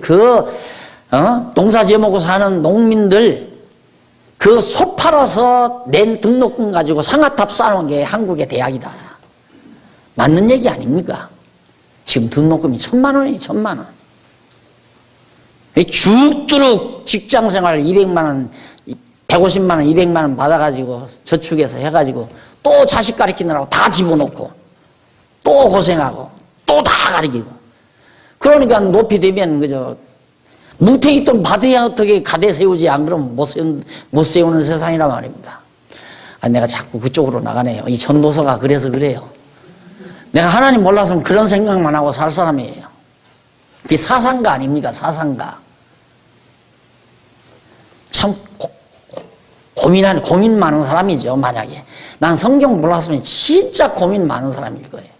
농사 지어먹고 사는 농민들 그 소 팔아서 낸 등록금 가지고 상아탑 쌓아놓은 게 한국의 대학이다. 맞는 얘기 아닙니까? 지금 등록금이 1,000만 원이에요, 1,000만 원. 죽도록 직장생활 200만 원, 150만 원, 200만 원 받아가지고 저축해서 해가지고 또 자식 가르치느라고 다 집어넣고 또 고생하고 또 다 가르치고 그러니까 높이 되면 그저 뭉탱이 돈 받아야 어떻게 가대 세우지 안 그러면 못 세우는 세상이란 말입니다. 내가 자꾸 그쪽으로 나가네요. 이 전도서가 그래서 그래요. 내가 하나님 몰랐으면 그런 생각만 하고 살 사람이에요. 그게 사상가 아닙니까? 사상가. 참 고민 많은 사람이죠. 만약에 난 성경 몰랐으면 진짜 고민 많은 사람일 거예요.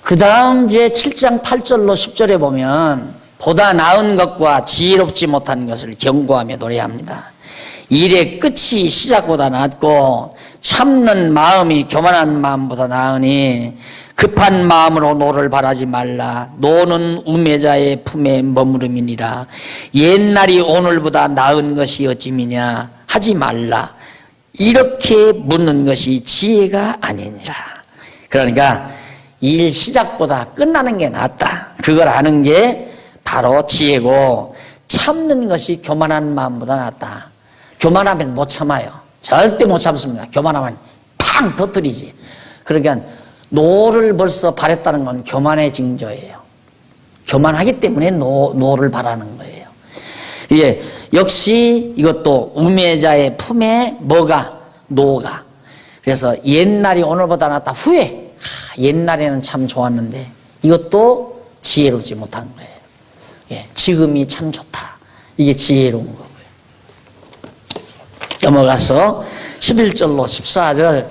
그 다음 이제 7장 8절로 10절에 보면 보다 나은 것과 지혜롭지 못한 것을 경고하며 노래합니다. 일의 끝이 시작보다 낫고 참는 마음이 교만한 마음보다 나으니 급한 마음으로 노를 바라지 말라. 노는 우매자의 품에 머무름이니라. 옛날이 오늘보다 나은 것이 어찌미냐 하지 말라. 이렇게 묻는 것이 지혜가 아니니라. 그러니까 일 시작보다 끝나는 게 낫다. 그걸 아는 게 바로 지혜고 참는 것이 교만한 마음보다 낫다. 교만하면 못 참아요. 절대 못 참습니다. 교만하면 팡 터뜨리지. 그러니까 노를 벌써 바랬다는 건 교만의 징조예요. 교만하기 때문에 노를 바라는 거예요. 예, 역시 이것도 우매자의 품에 뭐가? 노가. 그래서 옛날이 오늘보다 낫다. 후회. 옛날에는 참 좋았는데 이것도 지혜롭지 못한 거예요. 예, 지금이 참 좋다. 이게 지혜로운 거고요. 넘어가서 11절로 14절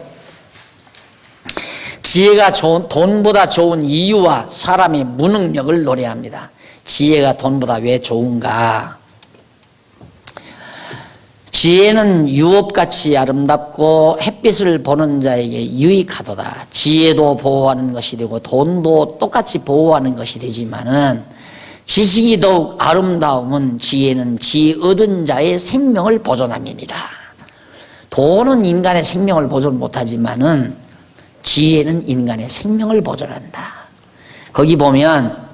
지혜가 돈보다 좋은 이유와 사람의 무능력을 노래합니다. 지혜가 돈보다 왜 좋은가? 지혜는 유업같이 아름답고 햇빛을 보는 자에게 유익하도다. 지혜도 보호하는 것이 되고 돈도 똑같이 보호하는 것이 되지만은 지식이 더욱 아름다움은 지혜는 지 얻은 자의 생명을 보존함이니라. 돈은 인간의 생명을 보존 못하지만은 지혜는 인간의 생명을 보존한다. 거기 보면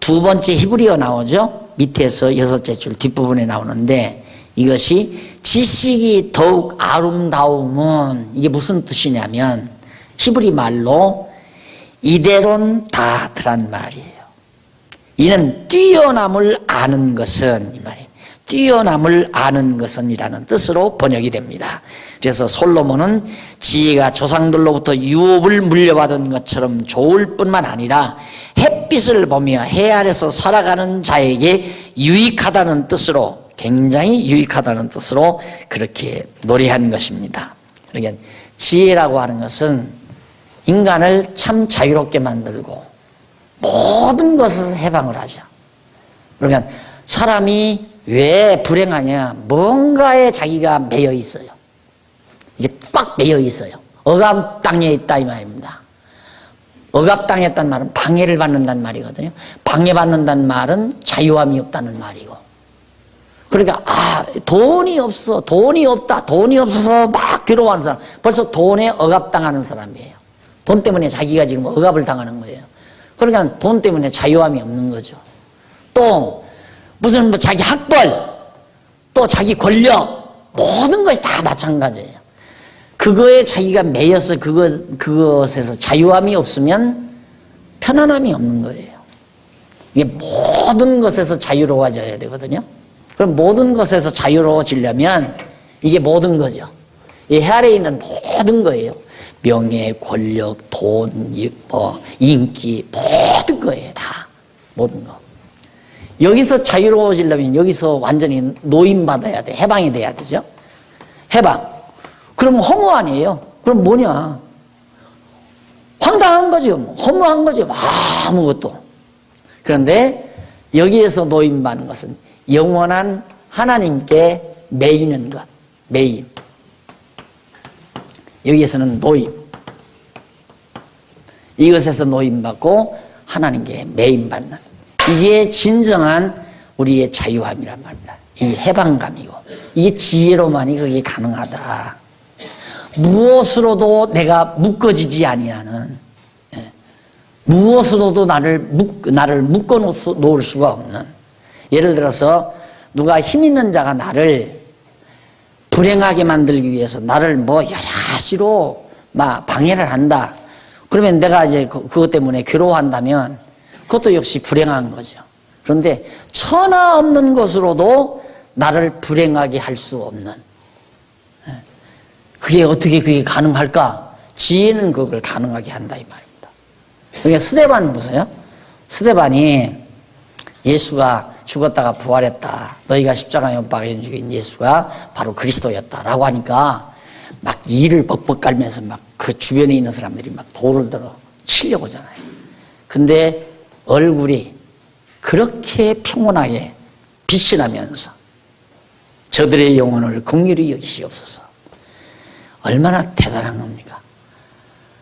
두 번째 히브리어 나오죠. 밑에서 6째 줄 뒷부분에 나오는데 이것이 지식이 더욱 아름다움은 이게 무슨 뜻이냐면 히브리 말로 이데론 다트란 말이에요. 이는 뛰어남을 아는 것은 이 말이에요. 뛰어남을 아는 것은 이라는 뜻으로 번역이 됩니다. 그래서 솔로몬은 지혜가 조상들로부터 유업을 물려받은 것처럼 좋을 뿐만 아니라 햇빛을 보며 해 아래서 살아가는 자에게 유익하다는 뜻으로 굉장히 유익하다는 뜻으로 그렇게 노래한 것입니다. 그러니까 지혜라고 하는 것은 인간을 참 자유롭게 만들고 모든 것을 해방을 하죠. 그러니까 사람이 왜 불행하냐? 뭔가에 자기가 매여 있어요. 이게 꽉 매여 있어요. 억압당해 있다 이 말입니다. 억압당했다는 말은 방해를 받는다는 말이거든요. 방해받는다는 말은 자유함이 없다는 말이고. 그러니까 돈이 없어, 돈이 없다, 돈이 없어서 막 괴로워하는 사람, 벌써 돈에 억압당하는 사람이에요. 돈 때문에 자기가 지금 억압을 당하는 거예요. 그러니까 돈 때문에 자유함이 없는 거죠. 또 무슨 자기 학벌, 또 자기 권력, 모든 것이 다 마찬가지예요. 그거에 자기가 매여서 그것에서 자유함이 없으면 편안함이 없는 거예요. 이게 모든 것에서 자유로워져야 되거든요. 그럼 모든 것에서 자유로워지려면 이게 모든 거죠. 이 아래에 있는 모든 거예요. 명예, 권력, 돈, 인기, 모든 거예요. 다. 모든 거. 여기서 자유로워지려면 여기서 완전히 노임받아야 돼. 해방이 돼야 되죠. 해방. 그럼 허무 아니에요? 그럼 뭐냐? 황당한 거죠. 허무한 거죠. 아무것도. 그런데 여기에서 노임받는 것은 영원한 하나님께 매이는 것. 매임. 여기에서는 노임. 이것에서 노임받고 하나님께 매임받는. 이게 진정한 우리의 자유함이란 말입니다. 이 해방감이고. 이게 지혜로만이 그게 가능하다. 무엇으로도 내가 묶어지지 아니하는, 무엇으로도 나를 묶어 놓을 수가 없는. 예를 들어서 누가 힘 있는 자가 나를 불행하게 만들기 위해서 나를 뭐 여러 가지로 막 방해를 한다. 그러면 내가 이제 그것 때문에 괴로워한다면 그것도 역시 불행한 거죠. 그런데 천하 없는 것으로도 나를 불행하게 할 수 없는. 그게 어떻게 그게 가능할까? 지혜는 그걸 가능하게 한다 이 말입니다. 그러니까 스데반은 보세요. 스데반이 예수가 죽었다가 부활했다. 너희가 십자가에 못 박혀 죽인 예수가 바로 그리스도였다라고 하니까 막 이를 벅벅 깔면서 막 그 주변에 있는 사람들이 막 돌을 들어 치려고 하잖아요. 근데 얼굴이 그렇게 평온하게 빛이 나면서 저들의 영혼을 긍휼히 여기시옵소서. 얼마나 대단한 겁니까?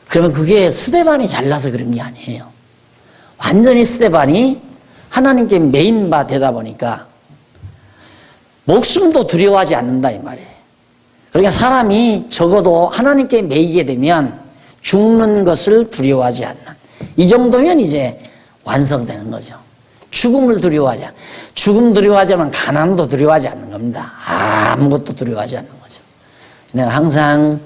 그러면 그게 스데반이 잘나서 그런 게 아니에요. 완전히 스데반이 하나님께 메인 바 되다 보니까 목숨도 두려워하지 않는다 이 말이에요. 그러니까 사람이 적어도 하나님께 매이게 되면 죽는 것을 두려워하지 않는, 이 정도면 이제 완성되는 거죠. 죽음을 두려워하지 않는, 죽음 두려워하지 않으면 가난도 두려워하지 않는 겁니다. 아무것도 두려워하지 않는 거죠. 내가 항상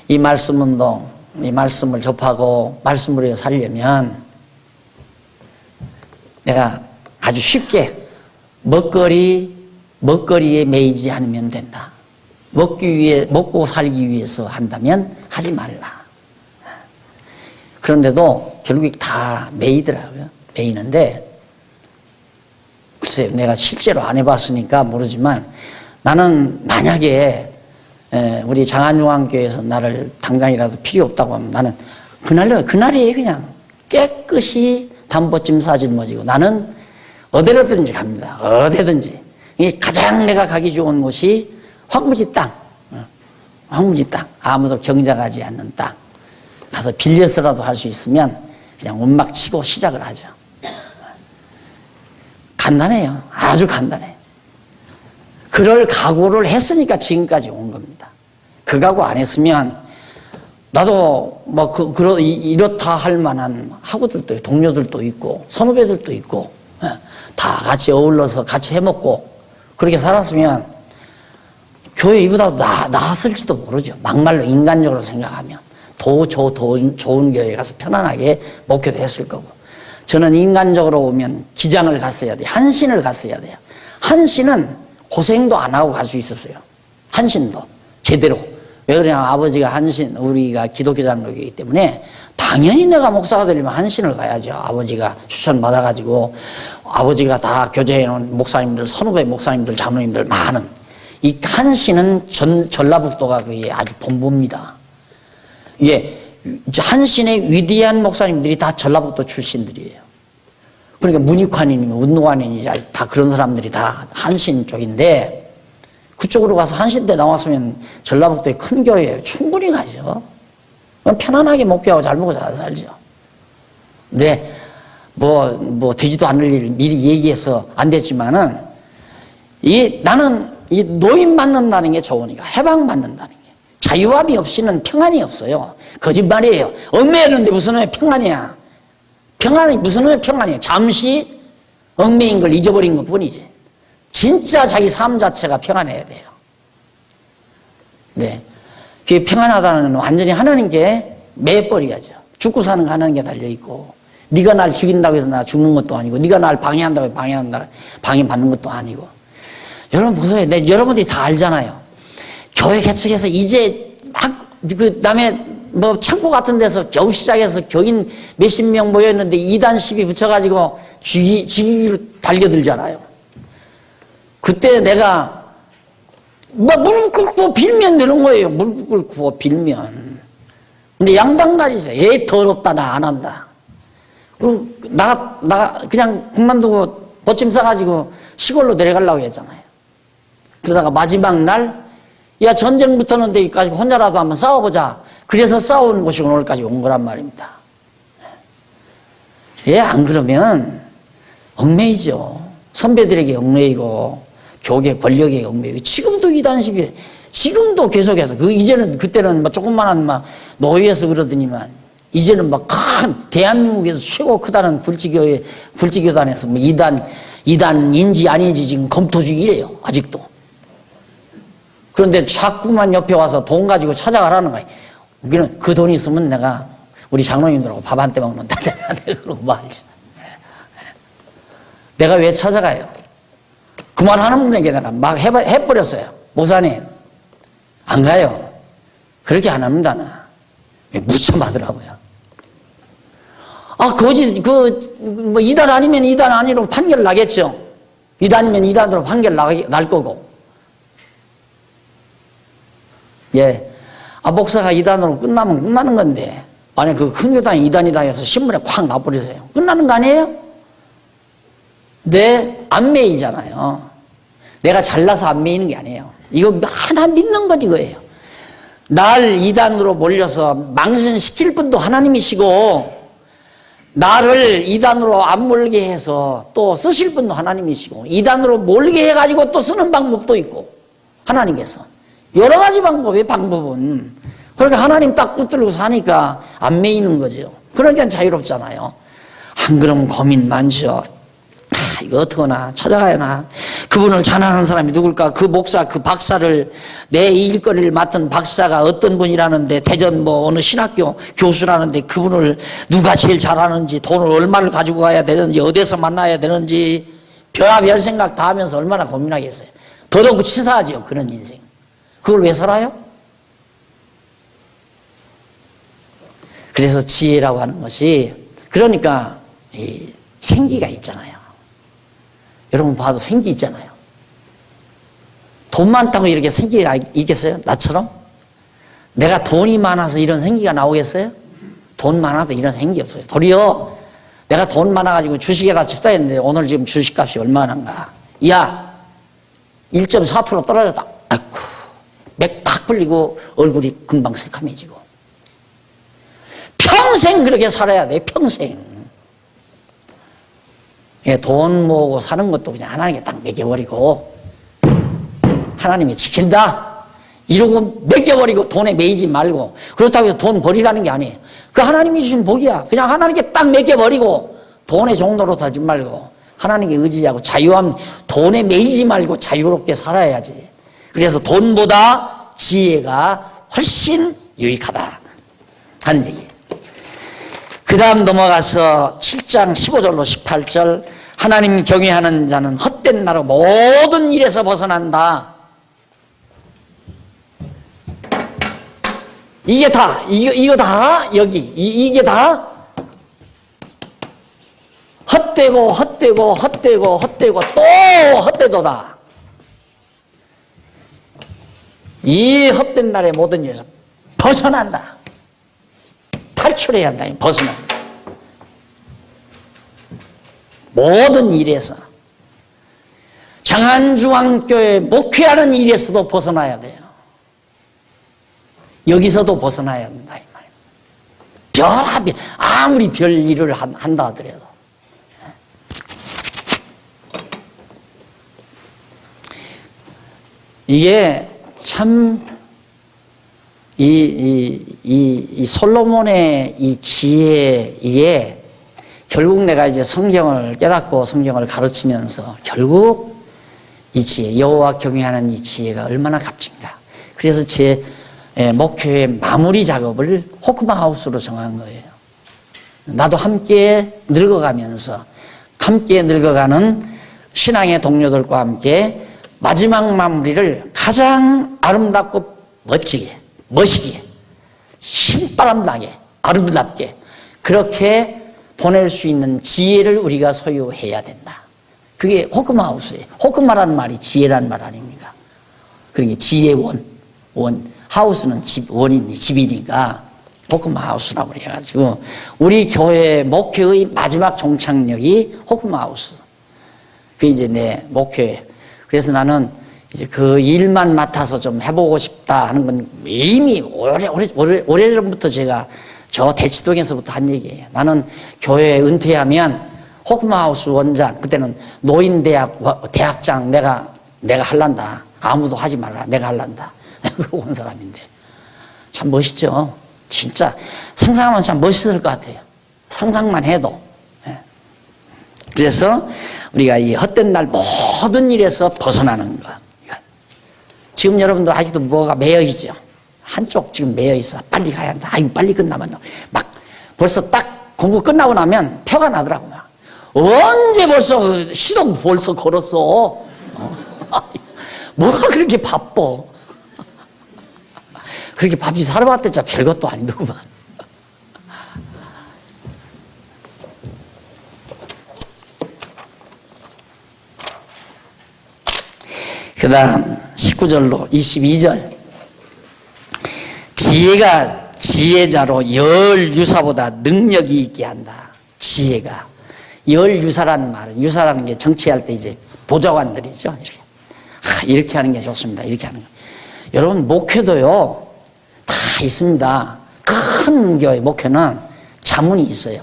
이 말씀 운동, 이 말씀을 접하고 말씀으로 살려면 내가 아주 쉽게 먹거리에 매이지 않으면 된다. 먹고 살기 위해서 한다면 하지 말라. 그런데도 결국 다 매이더라고요. 매이는데, 글쎄요, 내가 실제로 안 해봤으니까 모르지만 나는 만약에 우리 장안용왕교회에서 나를 당장이라도 필요 없다고 하면 나는 그날이에요. 그냥 깨끗이 담보찜 짊어지고 나는 어디로든지 갑니다. 어디든지. 가장 내가 가기 좋은 곳이 황무지 땅. 황무지 땅. 아무도 경작하지 않는 땅. 가서 빌려서라도 할 수 있으면 그냥 움막 치고 시작을 하죠. 간단해요. 아주 간단해요. 그럴 각오를 했으니까 지금까지 온 겁니다. 그 각오 안 했으면 나도 뭐 이렇다 할 만한 학우들도 있고 동료들도 있고 선후배들도 있고 다 같이 어울러서 같이 해먹고 그렇게 살았으면 교회 이보다 나았을지도 모르죠. 막말로 인간적으로 생각하면 더 좋은 교회에 가서 편안하게 목회도 했을 거고. 저는 인간적으로 보면 기장을 갔어야 돼요. 한신을 갔어야 돼요. 한신은 고생도 안 하고 갈 수 있었어요. 한신도 제대로. 왜 그러냐면 아버지가 한신, 우리가 기독교 장로교이기 때문에 당연히 내가 목사가 되려면 한신을 가야죠. 아버지가 추천받아가지고 아버지가 다 교제해놓은 목사님들, 선후배 목사님들, 장로님들 많은 이 한신은 전라북도가 그게 아주 본부입니다. 이게 한신의 위대한 목사님들이 다 전라북도 출신들이에요. 그러니까 문익환이니 운동환이니 다 그런 사람들이 다 한신 쪽인데 그쪽으로 가서 한신대 나왔으면 전라북도의 큰 교회에 충분히 가죠. 그럼 편안하게 목회하고 잘 먹고 잘 살죠. 근데 뭐 되지도 않을 일 미리 얘기해서 안 됐지만은 나는 이 노임 받는다는 게 좋으니까 해방받는다는 게 자유함이 없이는 평안이 없어요. 거짓말이에요. 얽매이는데 무슨 평안이야. 평안이 무슨 평안이에요. 잠시 얽매인 걸 잊어버린 것 뿐이지. 진짜 자기 삶 자체가 평안해야 돼요. 네, 그게 평안하다는 건 완전히 하나님께 매버려야죠. 죽고 사는 거 하나님께 달려있고 네가 날 죽인다고 해서 나 죽는 것도 아니고 네가 날 방해한다고 해서 방해받는 것도 아니고. 여러분 보세요. 여러분들이 다 알잖아요. 교회 개척해서 이제 막 남의 뭐 창고 같은 데서 겨우 시작해서 교인 몇십 명 모였는데 2단 시비 붙여가지고 죽이기로 달겨들잖아요. 그때 내가 뭐 무릎 꿇고 빌면 되는 거예요. 무릎 꿇고 빌면. 근데 양방가리죠. 더럽다, 나 안 한다. 그리고 나 그냥 그만두고 보침 싸가지고 시골로 내려가려고 했잖아요. 그러다가 마지막 날, 야, 전쟁 붙었는데 여기까지 혼자라도 한번 싸워보자. 그래서 싸우는 곳이 오늘까지 온 거란 말입니다. 안 그러면 얽매이죠. 선배들에게 얽매이고, 교계 권력에 얽매이고, 지금도 이단식이, 지금도 계속해서, 그때는 뭐 조그만한 막 노예에서 그러더니만, 이제는 막 큰, 대한민국에서 최고 크다는 굴지교단에서 뭐 이단인지 아닌지 지금 검토 중이래요, 아직도. 그런데 자꾸만 옆에 와서 돈 가지고 찾아가라는 거예요. 우리는 그 돈 있으면 내가 우리 장로님들하고 밥 한 때 먹는다. 내가 그러고 말지. 내가 왜 찾아가요? 그만하는 분에게 내가 막 해버렸어요. 목사님, 안 가요. 그렇게 안 합니다, 나. 무참 하더라고요. 뭐 이단 아니면 이단 아니로 판결 나겠죠. 이단이면 이단으로 판결 날 거고. 목사가 이단으로 끝나면 끝나는 건데, 만약 그 큰 교단이 이단이다 해서 신문에 콱 놔버리세요. 끝나는 거 아니에요? 안 매이잖아요. 내가 잘나서 안 매이는 게 아니에요. 이거 하나 믿는 것 이거예요. 날 이단으로 몰려서 망신시킬 분도 하나님이시고, 나를 이단으로 안 몰게 해서 또 쓰실 분도 하나님이시고, 이단으로 몰게 해가지고 또 쓰는 방법도 있고, 하나님께서. 여러 가지 방법은. 그러니까 하나님 딱 붙들고 사니까 안 매이는 거죠. 그러니까 자유롭잖아요. 안 그러면 고민 많죠. 이거 어떡하나, 찾아가야 하나. 그분을 찬양하는 사람이 누굴까? 그 목사, 그 박사를, 내 일거리를 맡은 박사가 어떤 분이라는데, 대전 뭐 어느 신학교 교수라는데 그분을 누가 제일 잘하는지, 돈을 얼마를 가지고 가야 되는지, 어디서 만나야 되는지, 별의별 생각 다 하면서 얼마나 고민하겠어요. 더더욱 치사하죠, 그런 인생. 그걸 왜 살아요? 그래서 지혜라고 하는 것이, 그러니까 이 생기가 있잖아요. 여러분 봐도 생기 있잖아요. 돈 많다고 이렇게 생기가 있겠어요? 나처럼? 내가 돈이 많아서 이런 생기가 나오겠어요? 돈 많아도 이런 생기 없어요. 도리어 내가 돈 많아가지고 주식에다 쳤다 했는데 오늘 지금 주식값이 얼마나인가? 야, 1.4% 떨어졌다. 아이고, 맥 탁 풀리고 얼굴이 금방 새카매지고. 평생 그렇게 살아야 돼, 평생. 돈 모으고 사는 것도 그냥 하나님께 딱 매겨버리고, 하나님이 지킨다 이러고 매겨버리고 돈에 매이지 말고. 그렇다고 해서 돈 버리라는 게 아니에요. 그 하나님이 주신 복이야. 그냥 하나님께 딱 매겨버리고 돈의 종로로 타지 말고 하나님께 의지하고 자유함, 돈에 매이지 말고 자유롭게 살아야지. 그래서 돈보다 지혜가 훨씬 유익하다 하는 얘기예요. 그 다음 넘어가서 7장 15절로 18절. 하나님 경외하는 자는 헛된 나로 모든 일에서 벗어난다. 이게 다, 이거 다, 여기, 이게 다 헛되고, 헛되고, 헛되고, 헛되고, 또 헛되도다. 이 헛된 날의 모든 일에서 벗어난다. 탈출해야 한다. 벗어난다. 모든 일에서. 장안중앙교회 목회하는 일에서도 벗어나야 돼요. 여기서도 벗어나야 된다 이 말입니다. 아무리 별 일을 한다 하더라도. 이게 참 이 솔로몬의 이 지혜, 이게 결국 내가 이제 성경을 깨닫고 성경을 가르치면서 결국 이 지혜, 여호와 경외하는 이 지혜가 얼마나 값진가. 그래서 제 목표의 마무리 작업을 호크마 하우스로 정한 거예요. 나도 함께 늙어가면서, 함께 늙어가는 신앙의 동료들과 함께 마지막 마무리를 가장 아름답고 멋지게, 신바람 나게, 아름답게 그렇게 보낼 수 있는 지혜를 우리가 소유해야 된다. 그게 호크마 하우스예요. 호크마라는 말이 지혜라는 말 아닙니까? 그러니까 지혜 원. 하우스는 집이니까 호크마 하우스라고 해가지고 우리 교회 목회의 마지막 종착역이 호크마 하우스. 그게 이제 내 목회. 그래서 나는 이제 그 일만 맡아서 좀 해보고 싶다 하는 건 이미 오래전부터 제가 저 대치동에서부터 한 얘기예요. 나는 교회 은퇴하면 호크마 하우스 원장, 그때는 대학장 내가 할란다. 아무도 하지 말라. 내가 할란다. 그러고 온 사람인데 참 멋있죠. 진짜 상상하면 참 멋있을 것 같아요. 상상만 해도. 그래서 우리가 이 헛된 날 모든 일에서 벗어나는 것. 지금 여러분들 아직도 뭐가 매여 있죠. 한쪽 지금 매여 있어. 빨리 가야 한다. 아유 빨리 끝나면 막 벌써 딱 공부 끝나고 나면 표가 나더라고. 막. 언제 벌써 시동 벌써 걸었어. 뭐가 그렇게 바빠. 그렇게 바삐 살아봤댔자 별것도 아니더구만. 그 다음 19절로 22절. 지혜가 지혜자로 열유사보다 능력이 있게 한다. 지혜가. 열유사라는 말은, 유사라는 게 정치할 때 이제 보좌관들이죠. 이렇게 하는 게 좋습니다. 이렇게 하는 거. 여러분, 목회도요, 다 있습니다. 큰 교회 목회는 자문이 있어요.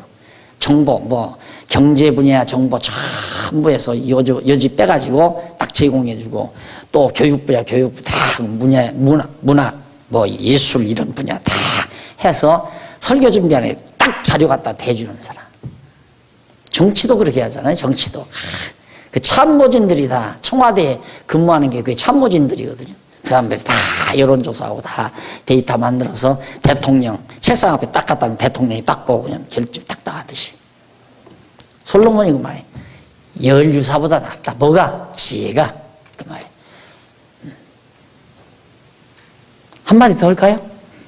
정보, 경제 분야 정보 전부 해서 여지 빼가지고 딱 제공해주고, 또 교육 분야, 다 문학, 예술 이런 분야 다 해서 설교 준비하는 딱 자료 갖다 대주는 사람. 정치도 그렇게 하잖아요. 정치도. 그 참모진들이 다 청와대에 근무하는 게 그게 참모진들이거든요. 그 사람들이 다 여론조사하고 다 데이터 만들어서 대통령 책상 앞에 딱 갖다 놓으면 대통령이 딱 보고 그냥 결정 딱딱 하듯이. 솔로몬이 그 말이에요. 열유사보다 낫다. 뭐가? 지혜가. 그 말이에요. 한마디 더 할까요?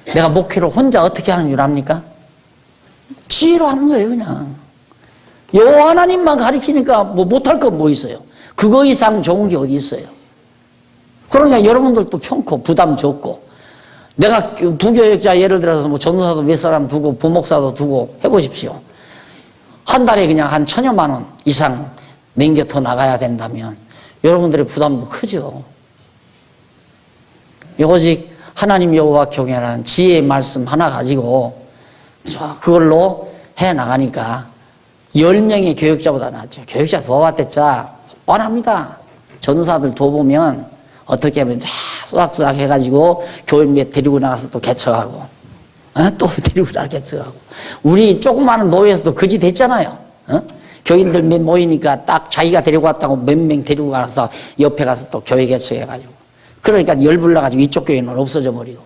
내가 목회를 혼자 어떻게 하는 줄 압니까? 지혜로 하는 거예요, 그냥. 여호와 하나님만 가리키니까 못할 건 뭐 있어요? 그거 이상 좋은 게 어디 있어요? 그러니까 여러분들도 편코 부담 적고, 내가 부교역자 예를 들어서 전도사도 몇 사람 두고 부목사도 두고 해보십시오. 한 달에 그냥 한 1,000여만 원 이상 남겨 나가야 된다면 여러분들의 부담도 크죠. 오직 하나님 여호와 경외하는 지혜의 말씀 하나 가지고 그걸로 해 나가니까 10명의 교육자보다 낫죠. 교육자 도와봤댔자 뻔합니다. 전도사들 도보면 어떻게 하면 쏘닥쏘닥 해가지고 교회 데리고 나가서 또 개척하고, 또 데리고 나가 개척하고. 우리 조그마한 노예에서도 그지 됐잖아요. 교인들 몇 모이니까 딱 자기가 데리고 왔다고 몇 명 데리고 가서 옆에 가서 또 교회 개척해가지고. 그러니까 열불나가지고 이쪽 교회는 없어져 버리고.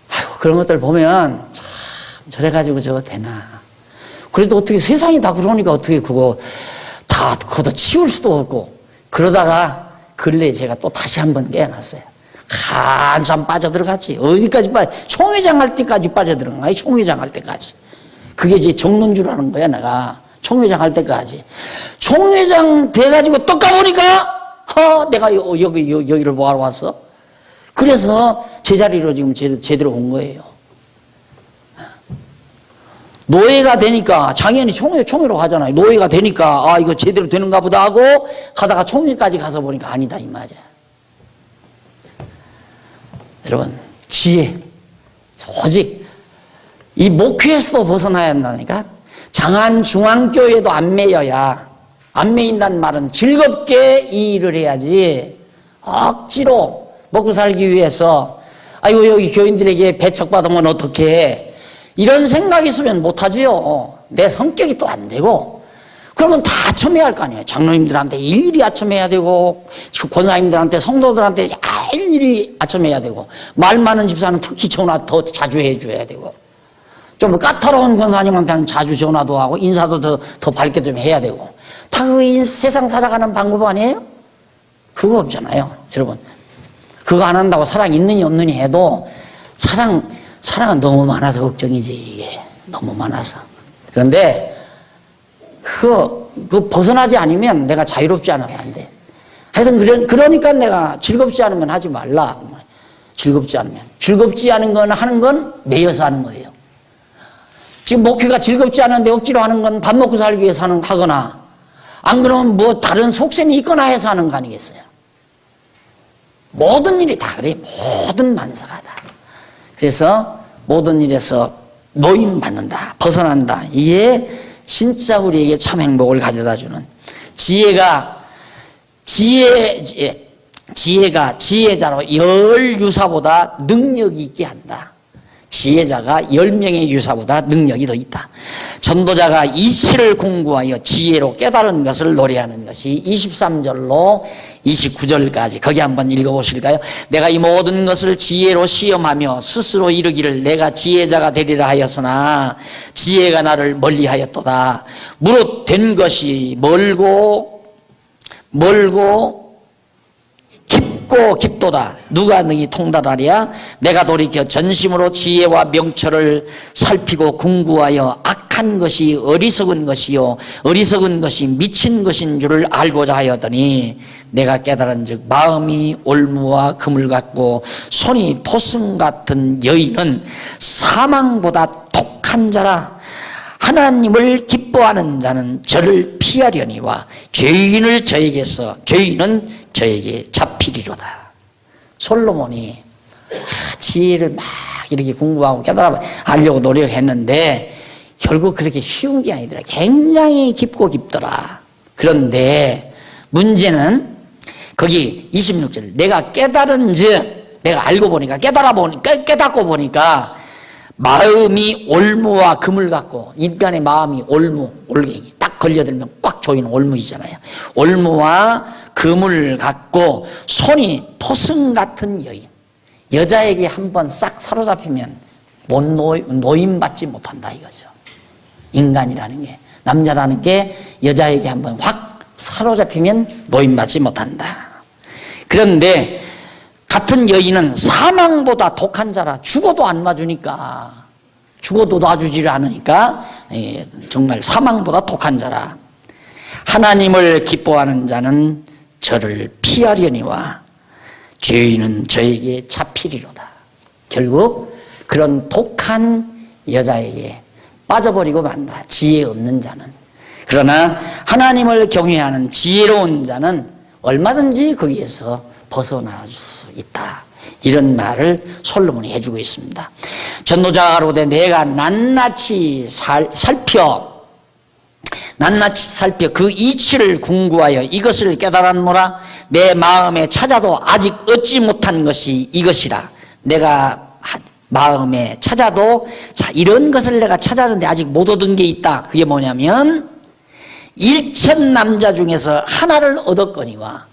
아이고, 그런 것들 보면 참 저래가지고 저거 되나. 그래도 어떻게 세상이 다 그러니까 어떻게 그거 다 걷어 치울 수도 없고. 그러다가 근래에 제가 또 다시 한번 깨어났어요. 한참 빠져들어갔지. 어디까지 총회장 할 때까지 빠져들어간 거야. 총회장 할 때까지. 그게 이제 정론주라는 거야, 내가. 총회장 할 때까지. 총회장 돼가지고 떡 가보니까 내가 여기를 뭐하러 왔어? 그래서 제자리로 지금 제대로 온 거예요. 노예가 되니까 장애인이 총회로 가잖아요. 노예가 되니까 이거 제대로 되는가 보다 하고 가다가 총회까지 가서 보니까 아니다 이 말이야. 여러분, 지혜. 오직 이 목회에서도 벗어나야 한다니까. 장안중앙교회도 안 매여야. 안 매인다는 말은 즐겁게 이 일을 해야지 억지로 먹고 살기 위해서 아이고 여기 교인들에게 배척받으면 어떡해, 이런 생각이 있으면 못하지요. 내 성격이 또 안 되고. 그러면 다 아첨해야 할 거 아니에요. 장로님들한테 일일이 아첨해야 되고, 권사님들한테 성도들한테 일일이 아첨해야 되고, 말 많은 집사는 특히 전화 더 자주 해줘야 되고, 좀 까다로운 권사님한테는 자주 전화도 하고 인사도 더 밝게 좀 해야 되고. 다 그 세상 살아가는 방법 아니에요? 그거 없잖아요, 여러분. 그거 안 한다고 사랑 있느니 없느니 해도 사랑은 너무 많아서 걱정이지, 이게. 너무 많아서. 그런데, 그 벗어나지 않으면 내가 자유롭지 않아서 안 돼. 하여튼 그러니까 내가 즐겁지 않은 건 하지 말라. 즐겁지 않으면. 즐겁지 않은 건 하는 건 매여서 하는 거예요. 지금 목회가 즐겁지 않은데 억지로 하는 건 밥 먹고 살기 위해서 하거나, 안 그러면 뭐 다른 속셈이 있거나 해서 하는 거 아니겠어요? 모든 일이 다 그래. 모든 만사가 다. 그래서 모든 일에서 노임받는다, 벗어난다. 이게 진짜 우리에게 참 행복을 가져다 주는 지혜가 지혜자로 열 유사보다 능력이 있게 한다. 지혜자가 10명의 유사보다 능력이 더 있다. 전도자가 이치를 공부하여 지혜로 깨달은 것을 노래하는 것이 23절로 29절까지 거기 한번 읽어보실까요? 내가 이 모든 것을 지혜로 시험하며 스스로 이르기를 내가 지혜자가 되리라 하였으나 지혜가 나를 멀리하였도다. 무릇 된 것이 멀고 깊고 깊도다. 누가 능히 통달하랴? 내가 돌이켜 전심으로 지혜와 명철을 살피고 궁구하여 악한 것이 어리석은 것이요 어리석은 것이 미친 것인 줄을 알고자 하였더니 내가 깨달은즉 마음이 올무와 금을 같고 손이 포승 같은 여인은 사망보다 독한 자라. 하나님을 기뻐하는 자는 저를 피하려니와 죄인은 저에게 잡히리로다. 솔로몬이 지혜를 막 이렇게 공부하고 깨달아 하려고 노력했는데 결국 그렇게 쉬운 게 아니더라. 굉장히 깊고 깊더라. 그런데 문제는 거기 26절 내가 깨달은즉 내가 알고 보니까 깨닫고 보니까 마음이 올무와 금을 갖고 인간의 마음이 올갱이 딱 걸려들면 꽉 조이는 올무이잖아요. 올무와 금을 갖고 손이 포승 같은 여인. 여자에게 한번 싹 사로잡히면 노임받지 못한다 이거죠. 인간이라는 게, 남자라는 게 여자에게 한번 확 사로잡히면 노임받지 못한다. 그런데 같은 여인은 사망보다 독한 자라. 죽어도 안 놔주니까, 죽어도 놔주지를 않으니까 정말 사망보다 독한 자라. 하나님을 기뻐하는 자는 저를 피하려니와 죄인은 저에게 잡히리로다. 결국 그런 독한 여자에게 빠져버리고 만다. 지혜 없는 자는. 그러나 하나님을 경외하는 지혜로운 자는 얼마든지 거기에서 벗어날 수 있다. 이런 말을 솔로몬이 해주고 있습니다. 전도자로되 내가 낱낱이 살펴 그 이치를 궁구하여 이것을 깨달았노라. 내 마음에 찾아도 아직 얻지 못한 것이 이것이라. 내가 마음에 찾아도 이런 것을 내가 찾았는데 아직 못 얻은 게 있다. 그게 뭐냐면 1천 남자 중에서 하나를 얻었거니와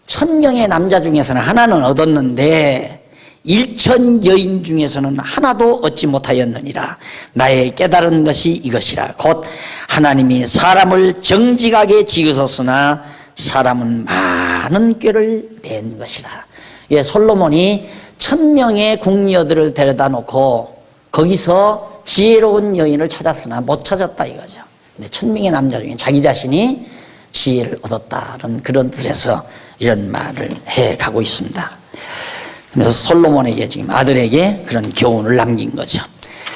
1000명의 남자 중에서는 하나는 얻었는데 1천 여인 중에서는 하나도 얻지 못하였느니라. 나의 깨달은 것이 이것이라. 곧 하나님이 사람을 정직하게 지으셨으나 사람은 많은 꾀를 낸 것이라. 예, 솔로몬이 1000명의 궁녀들을 데려다 놓고 거기서 지혜로운 여인을 찾았으나 못 찾았다 이거죠. 근데 1000명의 남자 중에 자기 자신이 지혜를 얻었다는 그런 뜻에서 이런 말을 해가고 있습니다. 그래서 솔로몬에게 지금 아들에게 그런 교훈을 남긴 거죠.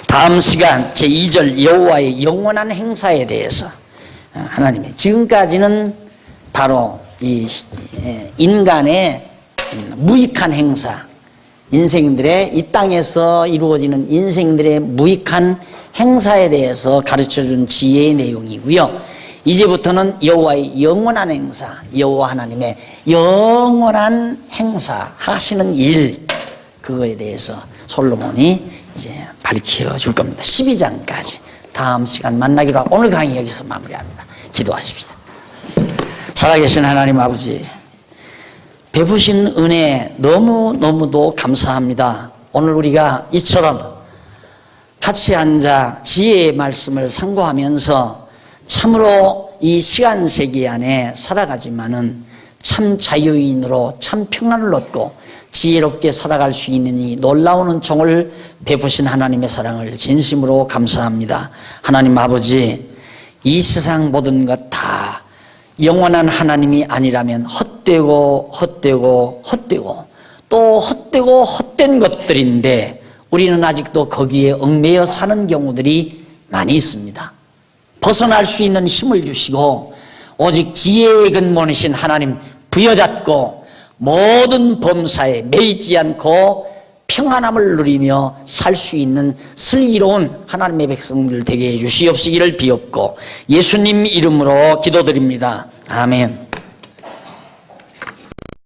다음 시간 제2절 여호와의 영원한 행사에 대해서 하나님의 지금까지는 바로 이 인간의 무익한 행사, 인생들의 이 땅에서 이루어지는 인생들의 무익한 행사에 대해서 가르쳐준 지혜의 내용이고요. 이제부터는 여호와의 영원한 행사, 여호와 하나님의 영원한 행사 하시는 일, 그거에 대해서 솔로몬이 이제 밝혀줄 겁니다. 12장까지 다음 시간 만나기로 하고 오늘 강의 여기서 마무리합니다. 기도하십시다. 살아계신 하나님 아버지, 베푸신 은혜 너무너무도 감사합니다. 오늘 우리가 이처럼 같이 앉아 지혜의 말씀을 상고하면서 참으로 이 시간 세계 안에 살아가지만은 참 자유인으로 참 평안을 얻고 지혜롭게 살아갈 수 있는 이 놀라운 은총을 베푸신 하나님의 사랑을 진심으로 감사합니다. 하나님 아버지, 이 세상 모든 것 다 영원한 하나님이 아니라면 헛 헛되고 헛되고 헛되고 또 헛되고 헛된 것들인데 우리는 아직도 거기에 얽매여 사는 경우들이 많이 있습니다. 벗어날 수 있는 힘을 주시고 오직 지혜의 근본이신 하나님 부여잡고 모든 범사에 매이지 않고 평안함을 누리며 살 수 있는 슬기로운 하나님의 백성들 되게 해주시옵시기를 비옵고 예수님 이름으로 기도드립니다. 아멘.